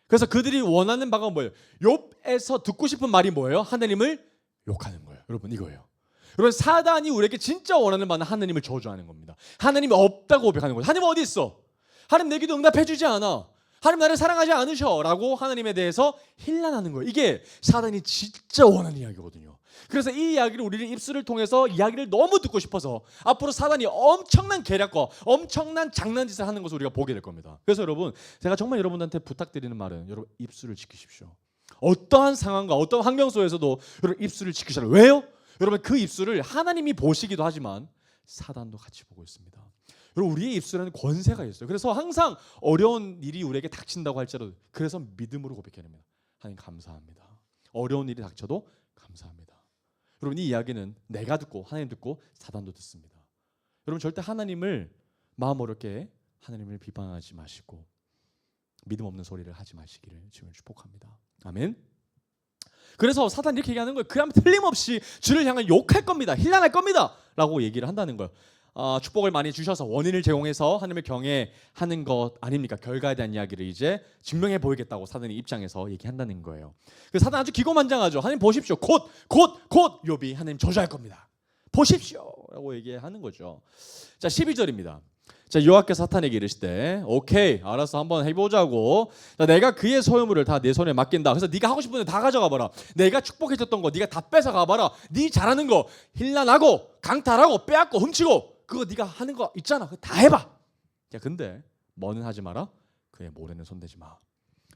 그래서 그들이 원하는 바가 뭐예요? 욥에서 듣고 싶은 말이 뭐예요? 하나님을 욕하는 거예요. 여러분, 이거예요. 여러분, 사단이 우리에게 진짜 원하는 바는 하나님을 저주하는 겁니다. 하나님이 없다고 고백하는 거예요. 하나님 어디 있어? 하나님 내 기도 응답해 주지 않아. 하나님 나를 사랑하지 않으셔 라고 하나님에 대해서 힐난하는 거예요. 이게 사단이 진짜 원하는 이야기거든요. 그래서 이 이야기를 우리는 입술을 통해서 이야기를 너무 듣고 싶어서 앞으로 사단이 엄청난 계략과 엄청난 장난짓을 하는 것을 우리가 보게 될 겁니다. 그래서 여러분, 제가 정말 여러분한테 부탁드리는 말은, 여러분 입술을 지키십시오. 어떠한 상황과 어떠한 환경 속에서도 여러분 입술을 지키셔라. 왜요? 여러분, 그 입술을 하나님이 보시기도 하지만 사단도 같이 보고 있습니다. 여러분, 우리의 입술에는 권세가 있어요. 그래서 항상 어려운 일이 우리에게 닥친다고 할지라도, 그래서 믿음으로 고백해야 됩니다. 하나님 감사합니다. 어려운 일이 닥쳐도 감사합니다. 여러분, 이 이야기는 내가 듣고 하나님 듣고 사단도 듣습니다. 여러분, 절대 하나님을 마음 어렵게 하나님을 비방하지 마시고 믿음 없는 소리를 하지 마시기를 지금 축복합니다. 아멘. 그래서 사단이 이렇게 얘기하는 거예요. 그럼 틀림없이 주를 향해 욕할 겁니다. 힐난할 겁니다 라고 얘기를 한다는 거예요. 축복을 많이 주셔서 원인을 제공해서 하나님을 경외하는 것 아닙니까? 결과에 대한 이야기를 이제 증명해 보이겠다고 사단의 입장에서 얘기한다는 거예요. 그 사단 아주 기고만장하죠. 하나님 보십시오. 곧 욥이 하나님 저주할 겁니다. 보십시오 라고 얘기하는 거죠. 자, 12절입니다. 자, 여호와께서 사탄에게 이르시되, 오케이 알았어, 한번 해보자고. 자, 내가 그의 소유물을 다 내 손에 맡긴다. 그래서 네가 하고 싶은 데 다 가져가 봐라. 내가 축복해줬던 거 네가 다 뺏어가 봐라. 네 잘하는 거 힐난하고 강탈하고 빼앗고 훔치고 그거 네가 하는 거 있잖아. 그거 다 해봐. 자, 근데 뭐는 하지 마라. 그의 모래는 손대지 마.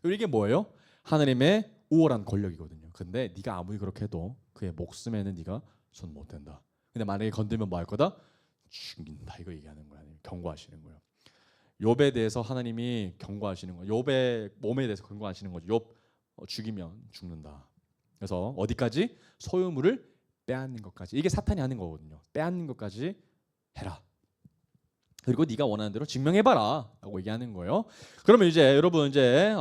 이게 뭐예요? 하나님의 우월한 권력이거든요. 근데 네가 아무리 그렇게 해도 그의 목숨에는 네가 손 못 댄다. 근데 만약에 건들면 뭐 할 거다? 죽인다. 이거 얘기하는 거야. 경고하시는 거예요. 욥에 대해서 하나님이 경고하시는 거예요. 욥의 몸에 대해서 경고하시는 거죠. 욥 죽이면 죽는다. 그래서 어디까지? 소유물을 빼앗는 것까지. 이게 사탄이 하는 거거든요. 빼앗는 것까지 해라. 그리고 네가 원하는 대로 증명해봐라 라고 얘기하는 거예요. 그러면 이제 여러분, 이제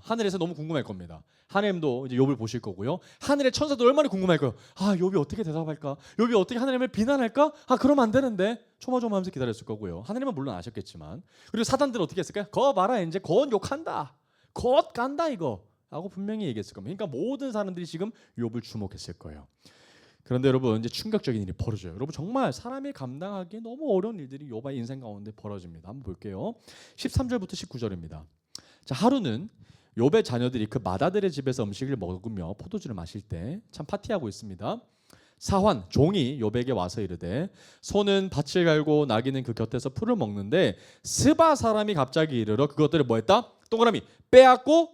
하늘에서 너무 궁금할 겁니다. 하나님도 이제 욥을 보실 거고요. 하늘의 천사도 얼마나 궁금할 거예요. 욥이 어떻게 대답할까? 욥이 어떻게 하나님을 비난할까? 그러면 안 되는데 조마조마하면서 기다렸을 거고요. 하나님은 물론 아셨겠지만. 그리고 사단들은 어떻게 했을까요? 거 봐라, 이제 곧 욕한다, 곧 간다 이거 라고 분명히 얘기했을 겁니다. 그러니까 모든 사람들이 지금 욥을 주목했을 거예요. 그런데 여러분, 이제 충격적인 일이 벌어져요. 여러분, 정말 사람이 감당하기 너무 어려운 일들이 욥의 인생 가운데 벌어집니다. 한번 볼게요. 13절부터 19절입니다. 자, 하루는 욥의 자녀들이 그 마다들의 집에서 음식을 먹으며 포도주를 마실 때 참 파티하고 있습니다. 사환 종이 욥에게 와서 이르되, 소는 밭을 갈고 나귀는 그 곁에서 풀을 먹는데 스바 사람이 갑자기 이르러 그것들을 뭐했다? 동그라미 빼앗고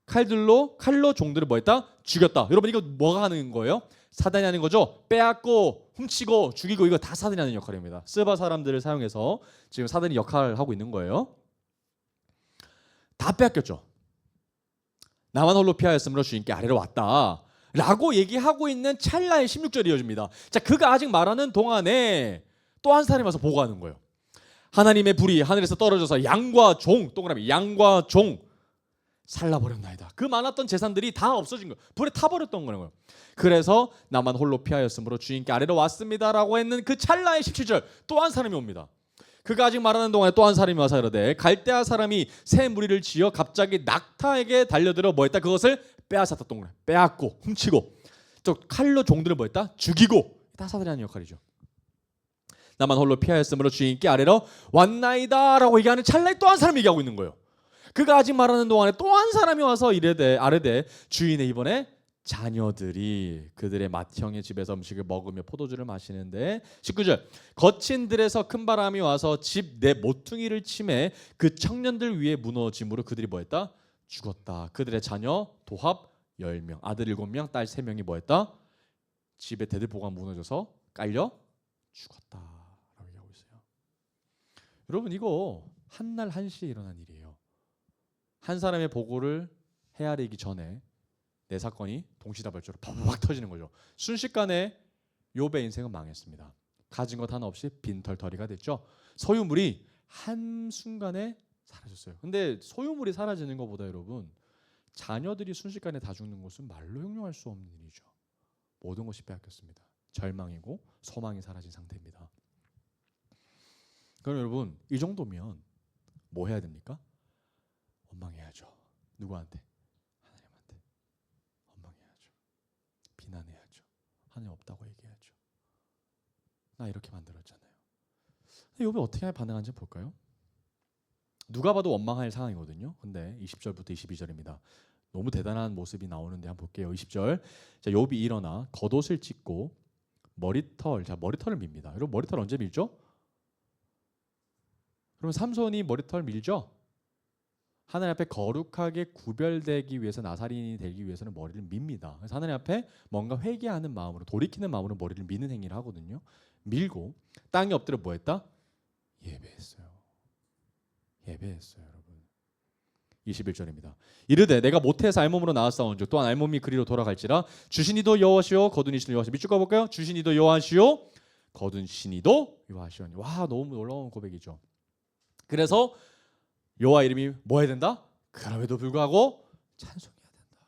칼로 종들을 뭐했다? 죽였다. 여러분, 이거 뭐가 하는 거예요? 사단이 하는 거죠. 빼앗고 훔치고 죽이고, 이거 다 사단이 하는 역할입니다. 스바 사람들을 사용해서 지금 사단이 역할을 하고 있는 거예요. 다 빼앗겼죠. 나만 홀로 피하였으므로 주인께 아래로 왔다 라고 얘기하고 있는 찰나의 16절이 이어집니다. 자, 그가 아직 말하는 동안에 또 한 사람이 와서 보고하는 거예요. 하나님의 불이 하늘에서 떨어져서 양과 종, 동그라미 양과 종 살라버렸나이다. 그 많았던 재산들이 다 없어진 거예요. 불에 타버렸던 거예요. 그래서 나만 홀로 피하였으므로 주인께 아래로 왔습니다라고 했는 그 찰나의 17절 또 한 사람이 옵니다. 그가 아직 말하는 동안에 또 한 사람이 와서 이르되 갈대아 사람이 새 무리를 지어 갑자기 낙타에게 달려들어 뭐했다? 그것을 빼앗았다. 동그라미 빼앗고 훔치고 또 칼로 종들을 뭐했다? 죽이고 다 사단이 하는 역할이죠. 나만 홀로 피하였으므로 주인께 아래로 왔나이다라고 얘기하는 찰나에 또 한 사람이 얘기하고 있는 거예요. 그가 아직 말하는 동안에 또 한 사람이 와서 이르되 아뢰되 주인의 이번에 자녀들이 그들의 맏형의 집에서 음식을 먹으며 포도주를 마시는데 19절 거친 들에서 큰 바람이 와서 집 내 모퉁이를 치매 그 청년들 위에 무너짐으로 그들이 뭐했다? 죽었다. 그들의 자녀 도합 10명 아들 7명 딸 3명이 뭐했다? 집에 대들보가 무너져서 깔려 죽었다 라고 얘기하고 있어요. 여러분 이거 한날 한시에 일어난 일이에요. 한 사람의 보고를 헤아리기 전에 내 사건이 동시다발적으로 팍 터지는 거죠. 순식간에 욥의 인생은 망했습니다. 가진 것 하나 없이 빈털터리가 됐죠. 소유물이 한순간에 사라졌어요. 근데 소유물이 사라지는 것보다 여러분 자녀들이 순식간에 다 죽는 것은 말로 형용할 수 없는 일이죠. 모든 것이 빼앗겼습니다. 절망이고 소망이 사라진 상태입니다. 그럼 여러분 이 정도면 뭐 해야 됩니까? 원망해야죠. 누구한테? 하나님한테. 원망해야죠. 비난해야죠. 하나님 없다고 얘기해야죠. 나 이렇게 만들었잖아요. 욥이 어떻게 반응하는지 볼까요? 누가 봐도 원망할 상황이거든요. 근데 20절부터 22절입니다. 너무 대단한 모습이 나오는데 한번 볼게요. 20절. 자, 욥이 일어나 겉옷을 찢고 머리털을 밉니다. 여러분 머리털 언제 밀죠? 그러면 삼손이 머리털 밀죠? 하나님 앞에 거룩하게 구별되기 위해서 나사린이 되기 위해서는 머리를 밉니다. 그래서 하나님 앞에 뭔가 회개하는 마음으로 돌이키는 마음으로 머리를 미는 행위를 하거든요. 밀고 땅에 엎드려 뭐했다? 예배했어요. 예배했어요, 여러분. 21절입니다. 이르되 내가 모태에서 알몸으로 나왔사온즉 또한 알몸이 그리로 돌아갈지라 주신 이도 여호와시오 거둔 이시도 여호와시오. 밑줄 까볼까요? 주신 이도 여호와시오 거둔 신이도 여호와시오니. 와 너무 놀라운 고백이죠. 그래서 여호와 이름이 뭐 해야 된다? 그럼에도 불구하고 찬송해야 된다.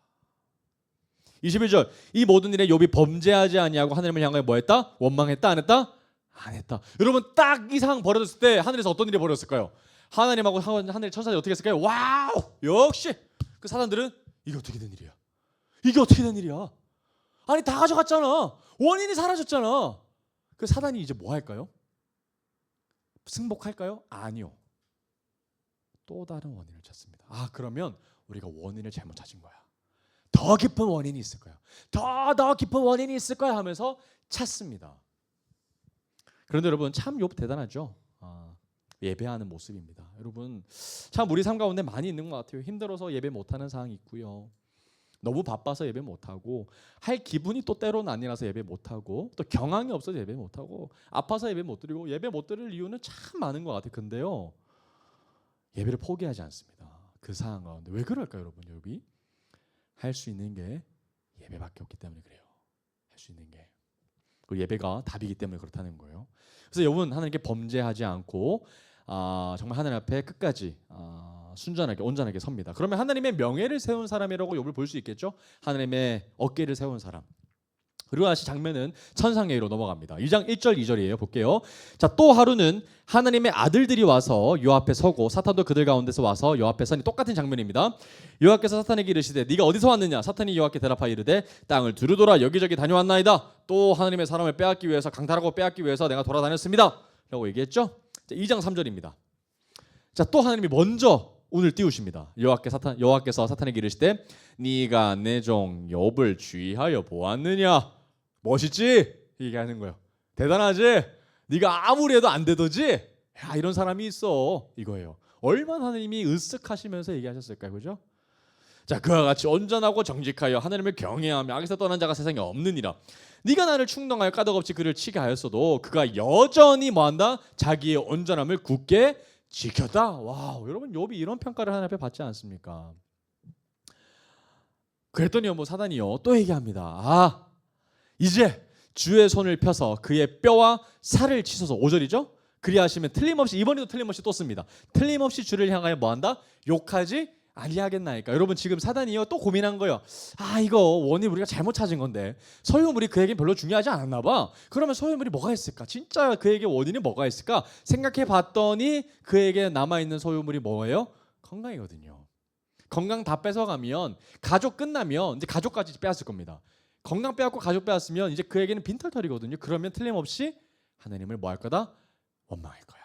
21절 이 모든 일에 욥이 범죄하지 아니하고 하나님을 향하여 뭐 했다? 원망했다 안 했다? 안 했다. 여러분 딱 이 상황 벌어졌을 때 하늘에서 어떤 일이 벌어졌을까요? 하나님하고 하늘 천사들이 어떻게 했을까요? 와우! 역시 그 사람들은 이게 어떻게 된 일이야? 이게 어떻게 된 일이야? 아니 다 가져갔잖아. 원인이 사라졌잖아. 그 사단이 이제 뭐 할까요? 승복할까요? 아니요. 또 다른 원인을 찾습니다. 아 그러면 우리가 원인을 잘못 찾은 거야. 더 깊은 원인이 있을 거야. 더 깊은 원인이 있을 거야 하면서 찾습니다. 그런데 여러분 참 욥 대단하죠. 예배하는 모습입니다. 여러분 참 우리 삶 가운데 많이 있는 것 같아요. 힘들어서 예배 못하는 상황이 있고요. 너무 바빠서 예배 못하고 할 기분이 또 때로는 아니라서 예배 못하고 또 경황이 없어서 예배 못하고 아파서 예배 못 드리고 예배 못 드릴 이유는 참 많은 것 같아요. 근데요. 예배를 포기하지 않습니다. 그 상황 가운데 왜 그럴까요, 여러분? 욥이 할 수 있는 게 예배밖에 없기 때문에 그래요. 할 수 있는 게 그 예배가 답이기 때문에 그렇다는 거예요. 그래서 욥은 하나님께 범죄하지 않고 정말 하나님 앞에 끝까지 순전하게 온전하게 섭니다. 그러면 하나님의 명예를 세운 사람이라고 욥을 볼 수 있겠죠? 하나님의 어깨를 세운 사람. 그리고 다시 장면은 천상예로 넘어갑니다. 2장 1절 2절이에요. 볼게요. 자, 또 하루는 하나님의 아들들이 와서 요 앞에 서고 사탄도 그들 가운데서 와서 요 앞에 서니 똑같은 장면입니다. 여호와께서 사탄에게 이르시되 네가 어디서 왔느냐? 사탄이 여호와께 대답하여 이르되 땅을 두루돌아 여기저기 다녀왔나이다. 또 하나님의 사람을 빼앗기 위해서 강탈하고 빼앗기 위해서 내가 돌아다녔습니다. 라고 얘기했죠. 자, 2장 3절입니다. 자, 또 하나님이 먼저 운을 띄우십니다. 여호와께서 사탄에게 이르시되 네가 내 종 욥을 주의하여 보았느냐? 멋있지? 얘기하는 거예요. 대단하지? 네가 아무리 해도 안 되더지? 야, 이런 사람이 있어. 이거예요. 얼마나 하나님이 으쓱하시면서 얘기하셨을까요? 그죠? 자, 그와 같이 온전하고 정직하여 하나님을 경외하며 악에서 떠난 자가 세상에 없느니라. 네가 나를 충동하여 까닭없이 그를 치게 하였어도 그가 여전히 뭐한다? 자기의 온전함을 굳게 지켰다. 와, 여러분 욥이 이런 평가를 하나님 앞에 받지 않습니까? 그랬더니요, 뭐 사단이요 또 얘기합니다. 이제 주의 손을 펴서 그의 뼈와 살을 치소서. 5절이죠. 그리하시면 틀림없이, 이번에도 틀림없이 또 씁니다. 틀림없이 주를 향하여 뭐한다? 욕하지 아니하겠나이까. 여러분 지금 사단이요 또 고민한 거예요. 이거 원인 우리가 잘못 찾은 건데 소유물이 그에게 별로 중요하지 않았나 봐. 그러면 소유물이 뭐가 있을까? 진짜 그에게 원인이 뭐가 있을까? 생각해 봤더니 그에게 남아있는 소유물이 뭐예요? 건강이거든요. 건강 다 뺏어가면 가족 끝나면 이제 가족까지 빼앗을 겁니다. 건강 빼앗고 가족 빼앗으면 이제 그에게는 빈털터리거든요. 그러면 틀림없이 하나님을 뭐 할 거다? 원망할 거야.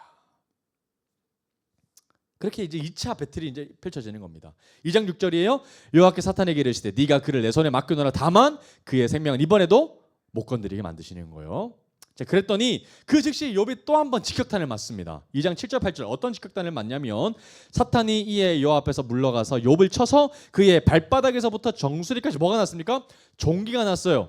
그렇게 이제 2차 배틀이 이제 펼쳐지는 겁니다. 2장 6절이에요. 여호와께 사탄에게 이르시되 네가 그를 내 손에 맡겨놓으라. 다만 그의 생명은 이번에도 못 건드리게 만드시는 거예요. 자, 그랬더니 그 즉시 욥이 또 한 번 직격탄을 맞습니다. 2장 7절 8절 어떤 직격탄을 맞냐면 사탄이 이에 여호와 앞에서 물러가서 욥을 쳐서 그의 발바닥에서부터 정수리까지 뭐가 났습니까? 종기가 났어요.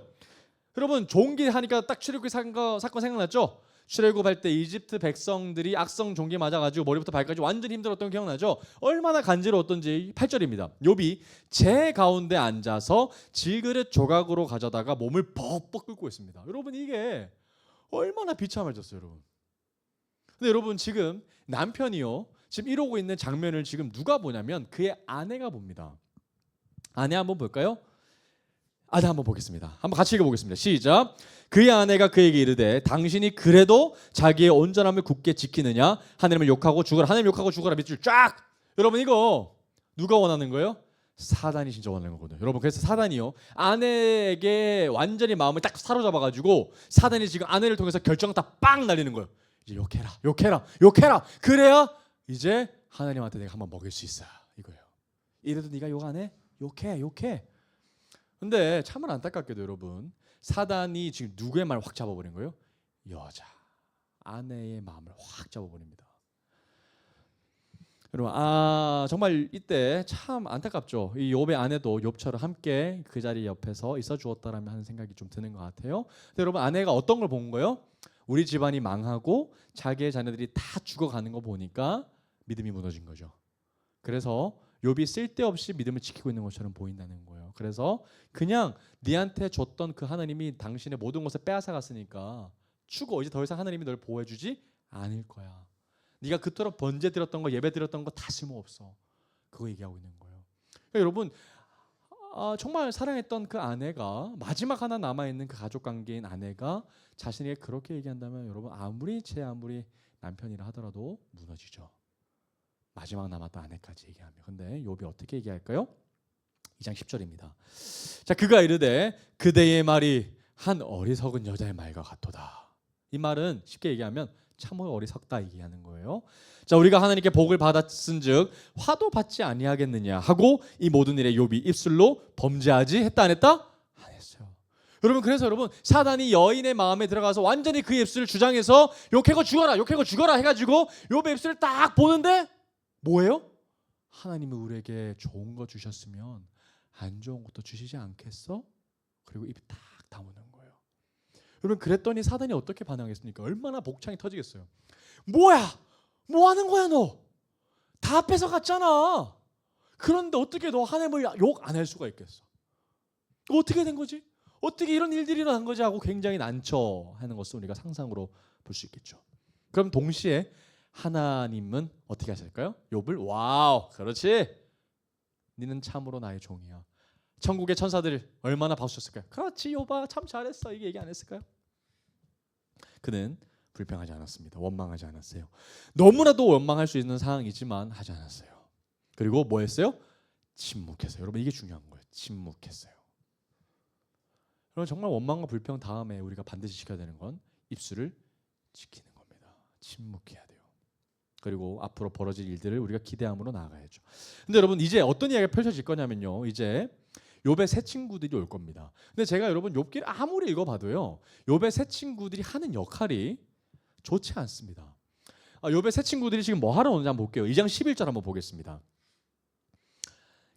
여러분 종기 하니까 딱 출애굽 사건 생각났죠? 출애굽할 때 이집트 백성들이 악성 종기 맞아가지고 머리부터 발까지 완전히 힘들었던 거 기억나죠? 얼마나 간지러웠던지. 8절입니다. 욥이 재 가운데 앉아서 질그릇 조각으로 가져다가 몸을 벅벅 끓고 있습니다. 여러분 이게 얼마나 비참해졌어요, 여러분. 근데 여러분 지금 남편이요 지금 이러고 있는 장면을 지금 누가 보냐면 그의 아내가 봅니다. 아내 한번 볼까요? 아내 한번 보겠습니다. 한번 같이 읽어보겠습니다. 시작. 그의 아내가 그에게 이르되 당신이 그래도 자기의 온전함을 굳게 지키느냐? 하나님을 욕하고 죽어라. 하나님 욕하고 죽어라. 밑줄 쫙. 여러분 이거 누가 원하는 거예요? 사단이 진짜 원하는 거거든요. 여러분 그래서 사단이요 아내에게 완전히 마음을 딱 사로잡아가지고 사단이 지금 아내를 통해서 결정을 다 빵 날리는 거예요. 이제 욕해라, 욕해라, 욕해라. 그래야 이제 하나님한테 내가 한번 먹일 수 있어 이거예요. 이래도 네가 욕 안 해? 욕해, 욕해. 근데 참을 안타깝게도 여러분 사단이 지금 누구의 말을 확 잡아버린 거예요? 여자, 아내의 마음을 확 잡아버립니다. 여러분 정말 이때 참 안타깝죠. 이 욥의 아내도 욥처럼 함께 그 자리 옆에서 있어 주었다라면 하는 생각이 좀 드는 것 같아요. 근데 여러분 아내가 어떤 걸 본 거예요? 우리 집안이 망하고 자기의 자녀들이 다 죽어가는 거 보니까 믿음이 무너진 거죠. 그래서 욥이 쓸데없이 믿음을 지키고 있는 것처럼 보인다는 거예요. 그래서 그냥 네한테 줬던 그 하나님이 당신의 모든 것을 빼앗아갔으니까 죽어. 이제 더 이상 하나님이 널 보호해주지 않을 거야. 네가 그토록 번제 드렸던 거 예배 드렸던 거 다 쓸모없어. 그거 얘기하고 있는 거예요. 그러니까 여러분 정말 사랑했던 그 아내가 마지막 하나 남아있는 그 가족관계인 아내가 자신에게 그렇게 얘기한다면 여러분 아무리 남편이라 하더라도 무너지죠. 마지막 남았던 아내까지 얘기하며. 근데 욥이 어떻게 얘기할까요? 2장 10절입니다. 자 그가 이르되 그대의 말이 한 어리석은 여자의 말과 같도다. 이 말은 쉽게 얘기하면 참으로 어리석다 얘기하는 거예요. 자 우리가 하나님께 복을 받았은즉 화도 받지 아니하겠느냐 하고 이 모든 일에 욥이 입술로 범죄하지 했다 안 했다? 안 했어요. 여러분 그래서 여러분 사단이 여인의 마음에 들어가서 완전히 그 입술을 주장해서 욕해고 죽어라 욕해고 죽어라 해가지고 욥의 입술을 딱 보는데 뭐예요? 하나님이 우리에게 좋은 거 주셨으면 안 좋은 것도 주시지 않겠어? 그리고 입이 딱 다무는 거예요. 여러분 그랬더니 사단이 어떻게 반응했습니까? 얼마나 복창이 터지겠어요. 뭐야? 뭐 하는 거야 너? 다 뺏어갔잖아. 그런데 어떻게 너 하나님을 욕 안 할 수가 있겠어? 어떻게 된 거지? 어떻게 이런 일들이 일어난 거지? 하고 굉장히 난처하는 것을 우리가 상상으로 볼 수 있겠죠. 그럼 동시에 하나님은 어떻게 하실까요? 욥을 와우 그렇지 니는 참으로 나의 종이야. 천국의 천사들 얼마나 박수 쳤을까요? 그렇지 욥아 참 잘했어 이게 얘기 안 했을까요? 그는 불평하지 않았습니다. 원망하지 않았어요. 너무나도 원망할 수 있는 상황이지만 하지 않았어요. 그리고 뭐 했어요? 침묵했어요. 여러분 이게 중요한 거예요. 침묵했어요. 여러분 정말 원망과 불평 다음에 우리가 반드시 지켜야 되는 건 입술을 지키는 겁니다. 침묵해야 돼요. 그리고 앞으로 벌어질 일들을 우리가 기대함으로 나아가야죠. 근데 여러분 이제 어떤 이야기가 펼쳐질 거냐면요. 이제 욥의 새 친구들이 올 겁니다. 근데 제가 여러분 욥기를 아무리 읽어봐도요. 욥의 새 친구들이 하는 역할이 좋지 않습니다. 욥의 새 친구들이 지금 뭐 하러 오는지 한번 볼게요. 2장 11절 한번 보겠습니다.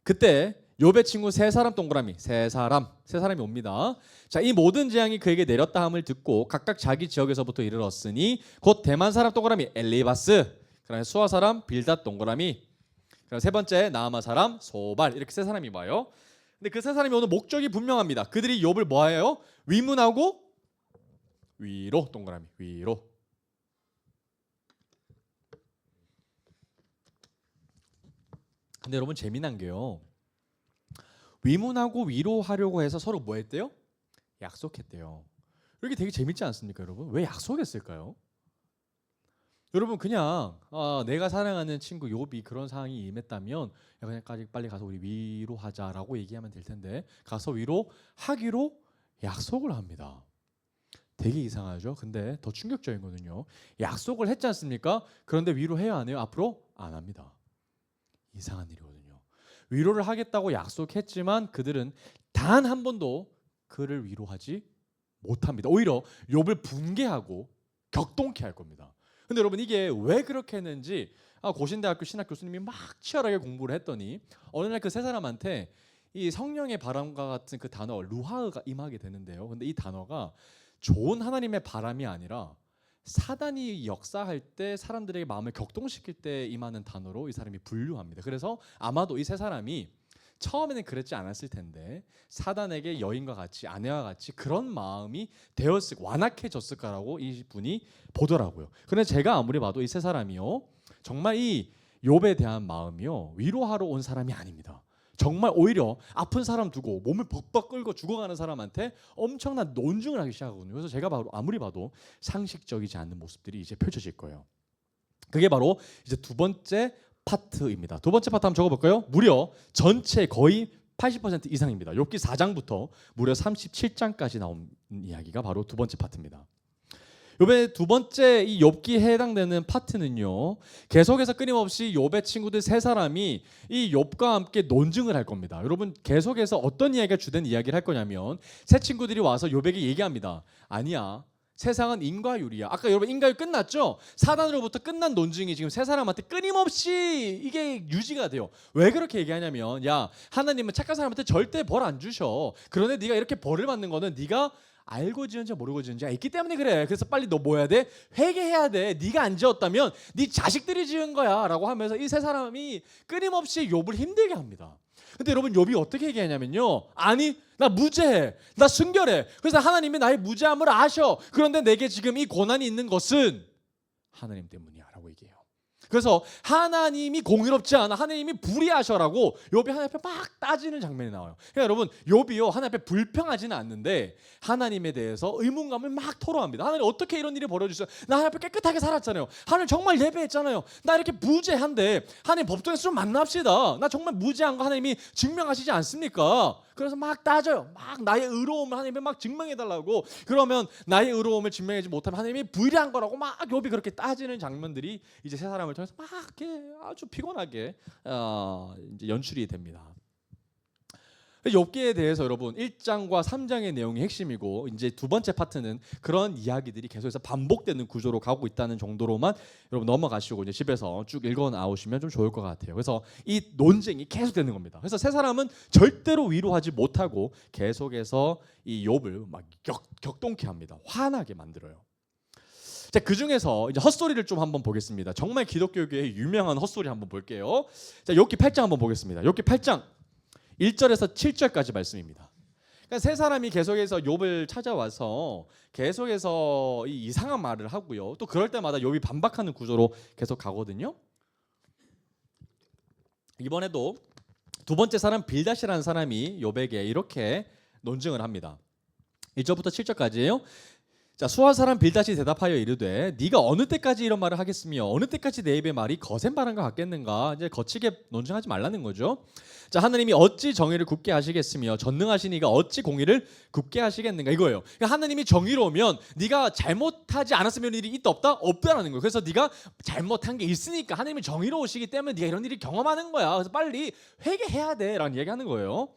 그때 욥의 친구 세 사람 동그라미 세 사람이 옵니다. 자, 이 모든 재앙이 그에게 내렸다 함을 듣고 각각 자기 지역에서부터 이르렀으니 곧 대만 사람 동그라미 엘리바스, 그다음에 수아 사람 빌닷 동그라미, 그다음 세 번째 나아마 사람 소발, 이렇게 세 사람이 와요. 근데 그 세 사람이 오는 목적이 분명합니다. 그들이 욥을 뭐해요? 위문하고 위로 동그라미 위로. 근데 여러분 재미난 게요. 위문하고 위로 하려고 해서 서로 뭐 했대요? 약속했대요. 이게 되게 재밌지 않습니까, 여러분? 왜 약속했을까요? 여러분 그냥 내가 사랑하는 친구 욥이 그런 상황이 임했다면 그냥 빨리 가서 우리 위로 하자라고 얘기하면 될 텐데 가서 위로 하기로 약속을 합니다. 되게 이상하죠? 근데 더 충격적인 거는요. 약속을 했지 않습니까? 그런데 위로해야 안 해요? 앞으로 안 합니다. 이상한 일이거든요. 위로를 하겠다고 약속했지만 그들은 단 한 번도 그를 위로하지 못합니다. 오히려 욥을 붕괴하고 격동케 할 겁니다. 근데 여러분 이게 왜 그렇게 했는지 고신대학교 신학 교수님이 막 치열하게 공부를 했더니 어느 날 그 세 사람한테 이 성령의 바람과 같은 그 단어 루하흐가 임하게 되는데요. 근데 이 단어가 좋은 하나님의 바람이 아니라 사단이 역사할 때 사람들에게 마음을 격동시킬 때 임하는 단어로 이 사람이 분류합니다. 그래서 아마도 이 세 사람이 처음에는 그랬지 않았을 텐데 사단에게 여인과 같이 아내와 같이 그런 마음이 되었을 완악해졌을까라고 이분이 보더라고요. 그런데 제가 아무리 봐도 이 세 사람이요 정말 이 욥에 대한 마음이요 위로하러 온 사람이 아닙니다. 정말 오히려 아픈 사람 두고 몸을 벅벅 끌고 죽어가는 사람한테 엄청난 논증을 하기 시작하거든요. 그래서 제가 아무리 봐도 상식적이지 않는 모습들이 이제 펼쳐질 거예요. 그게 바로 이제 두 번째 파트입니다. 두 번째 파트 한번 적어볼까요? 무려 전체 거의 80% 이상입니다. 욥기 4장부터 무려 37장까지 나온 이야기가 바로 두 번째 파트입니다. 욥의 두 번째 이 욥기에 해당되는 파트는요. 계속해서 끊임없이 욥의 친구들 세 사람이 이 욥과 함께 논증을 할 겁니다. 여러분 계속해서 어떤 이야기가 주된 이야기를 할 거냐면 세 친구들이 와서 욥에게 얘기합니다. 아니야. 세상은 인과율이야. 아까 여러분 인과율 끝났죠? 사단으로부터 끝난 논증이 지금 세 사람한테 끊임없이 이게 유지가 돼요. 왜 그렇게 얘기하냐면 야 하나님은 착한 사람한테 절대 벌 안 주셔. 그런데 네가 이렇게 벌을 받는 거는 네가 알고 지은지 모르고 지은지가 있기 때문에 그래. 그래서 빨리 너 뭐 해야 돼? 회개해야 돼. 네가 안 지었다면 네 자식들이 지은 거야 라고 하면서 이 세 사람이 끊임없이 욥을 힘들게 합니다. 근데 여러분 욥이 어떻게 얘기하냐면요. 아니 나 무죄해. 나 순결해. 그래서 하나님이 나의 무죄함을 아셔. 그런데 내게 지금 이 고난이 있는 것은 하나님 때문이야 라고 얘기해요. 그래서 하나님이 공의롭지 않아. 하나님이 불의하셔라고 욥이 하나님 앞에 막 따지는 장면이 나와요. 그러니까 여러분 욥이요 하나님 앞에 불평하지는 않는데 하나님에 대해서 의문감을 막 토로합니다. 하나님 어떻게 이런 일이 벌어지셨어요? 나 하나님 앞에 깨끗하게 살았잖아요. 하나님 정말 예배했잖아요. 나 이렇게 무죄한데 하나님 법정에서 좀 만납시다. 나 정말 무죄한 거 하나님이 증명하시지 않습니까? 그래서 막 따져요. 막 나의 의로움을 하나님이 막 증명해달라고. 그러면 나의 의로움을 증명하지 못하면 하나님이 불의한 거라고 막 욥이 그렇게 따지는 장면들이 이제 세 사람을 통해서 막 이렇게 아주 피곤하게 이제 연출이 됩니다. 욥기에 대해서 여러분 1장과 3장의 내용이 핵심이고 이제 두 번째 파트는 그런 이야기들이 계속해서 반복되는 구조로 가고 있다는 정도로만 여러분 넘어가시고 이제 집에서 쭉 읽어 나오시면 좀 좋을 것 같아요. 그래서 이 논쟁이 계속되는 겁니다. 그래서 세 사람은 절대로 위로하지 못하고 계속해서 이 욥을 막 격동케 합니다. 화나게 만들어요. 자, 그 중에서 이제 헛소리를 좀 한번 보겠습니다. 정말 기독교계의 유명한 헛소리 한번 볼게요. 자, 욥기 8장 한번 보겠습니다. 욥기 8장 1절에서 7절까지 말씀입니다. 그러니까 세 사람이 계속해서 욥을 찾아와서 계속해서 이 이상한 말을 하고요. 또 그럴 때마다 욥이 반박하는 구조로 계속 가거든요. 이번에도 두 번째 사람 빌닷이라는 사람이 욥에게 이렇게 논증을 합니다. 1절부터 7절까지예요. 자, 수아 사람 빌닷이 대답하여 이르되 네가 어느 때까지 이런 말을 하겠으며 어느 때까지 내 입의 말이 거센 바람과 같겠는가. 이제 거치게 논증하지 말라는 거죠. 자, 하나님이 어찌 정의를 굽게 하시겠으며 전능하신 이가 어찌 공의를 굽게 하시겠는가 이거예요. 그러니까 하나님이 정의로우면 네가 잘못하지 않았으면 일이 있다 없다? 없다라는 거예요. 그래서 네가 잘못한 게 있으니까 하나님이 정의로우시기 때문에 네가 이런 일을 경험하는 거야. 그래서 빨리 회개해야 돼라는 얘기하는 거예요.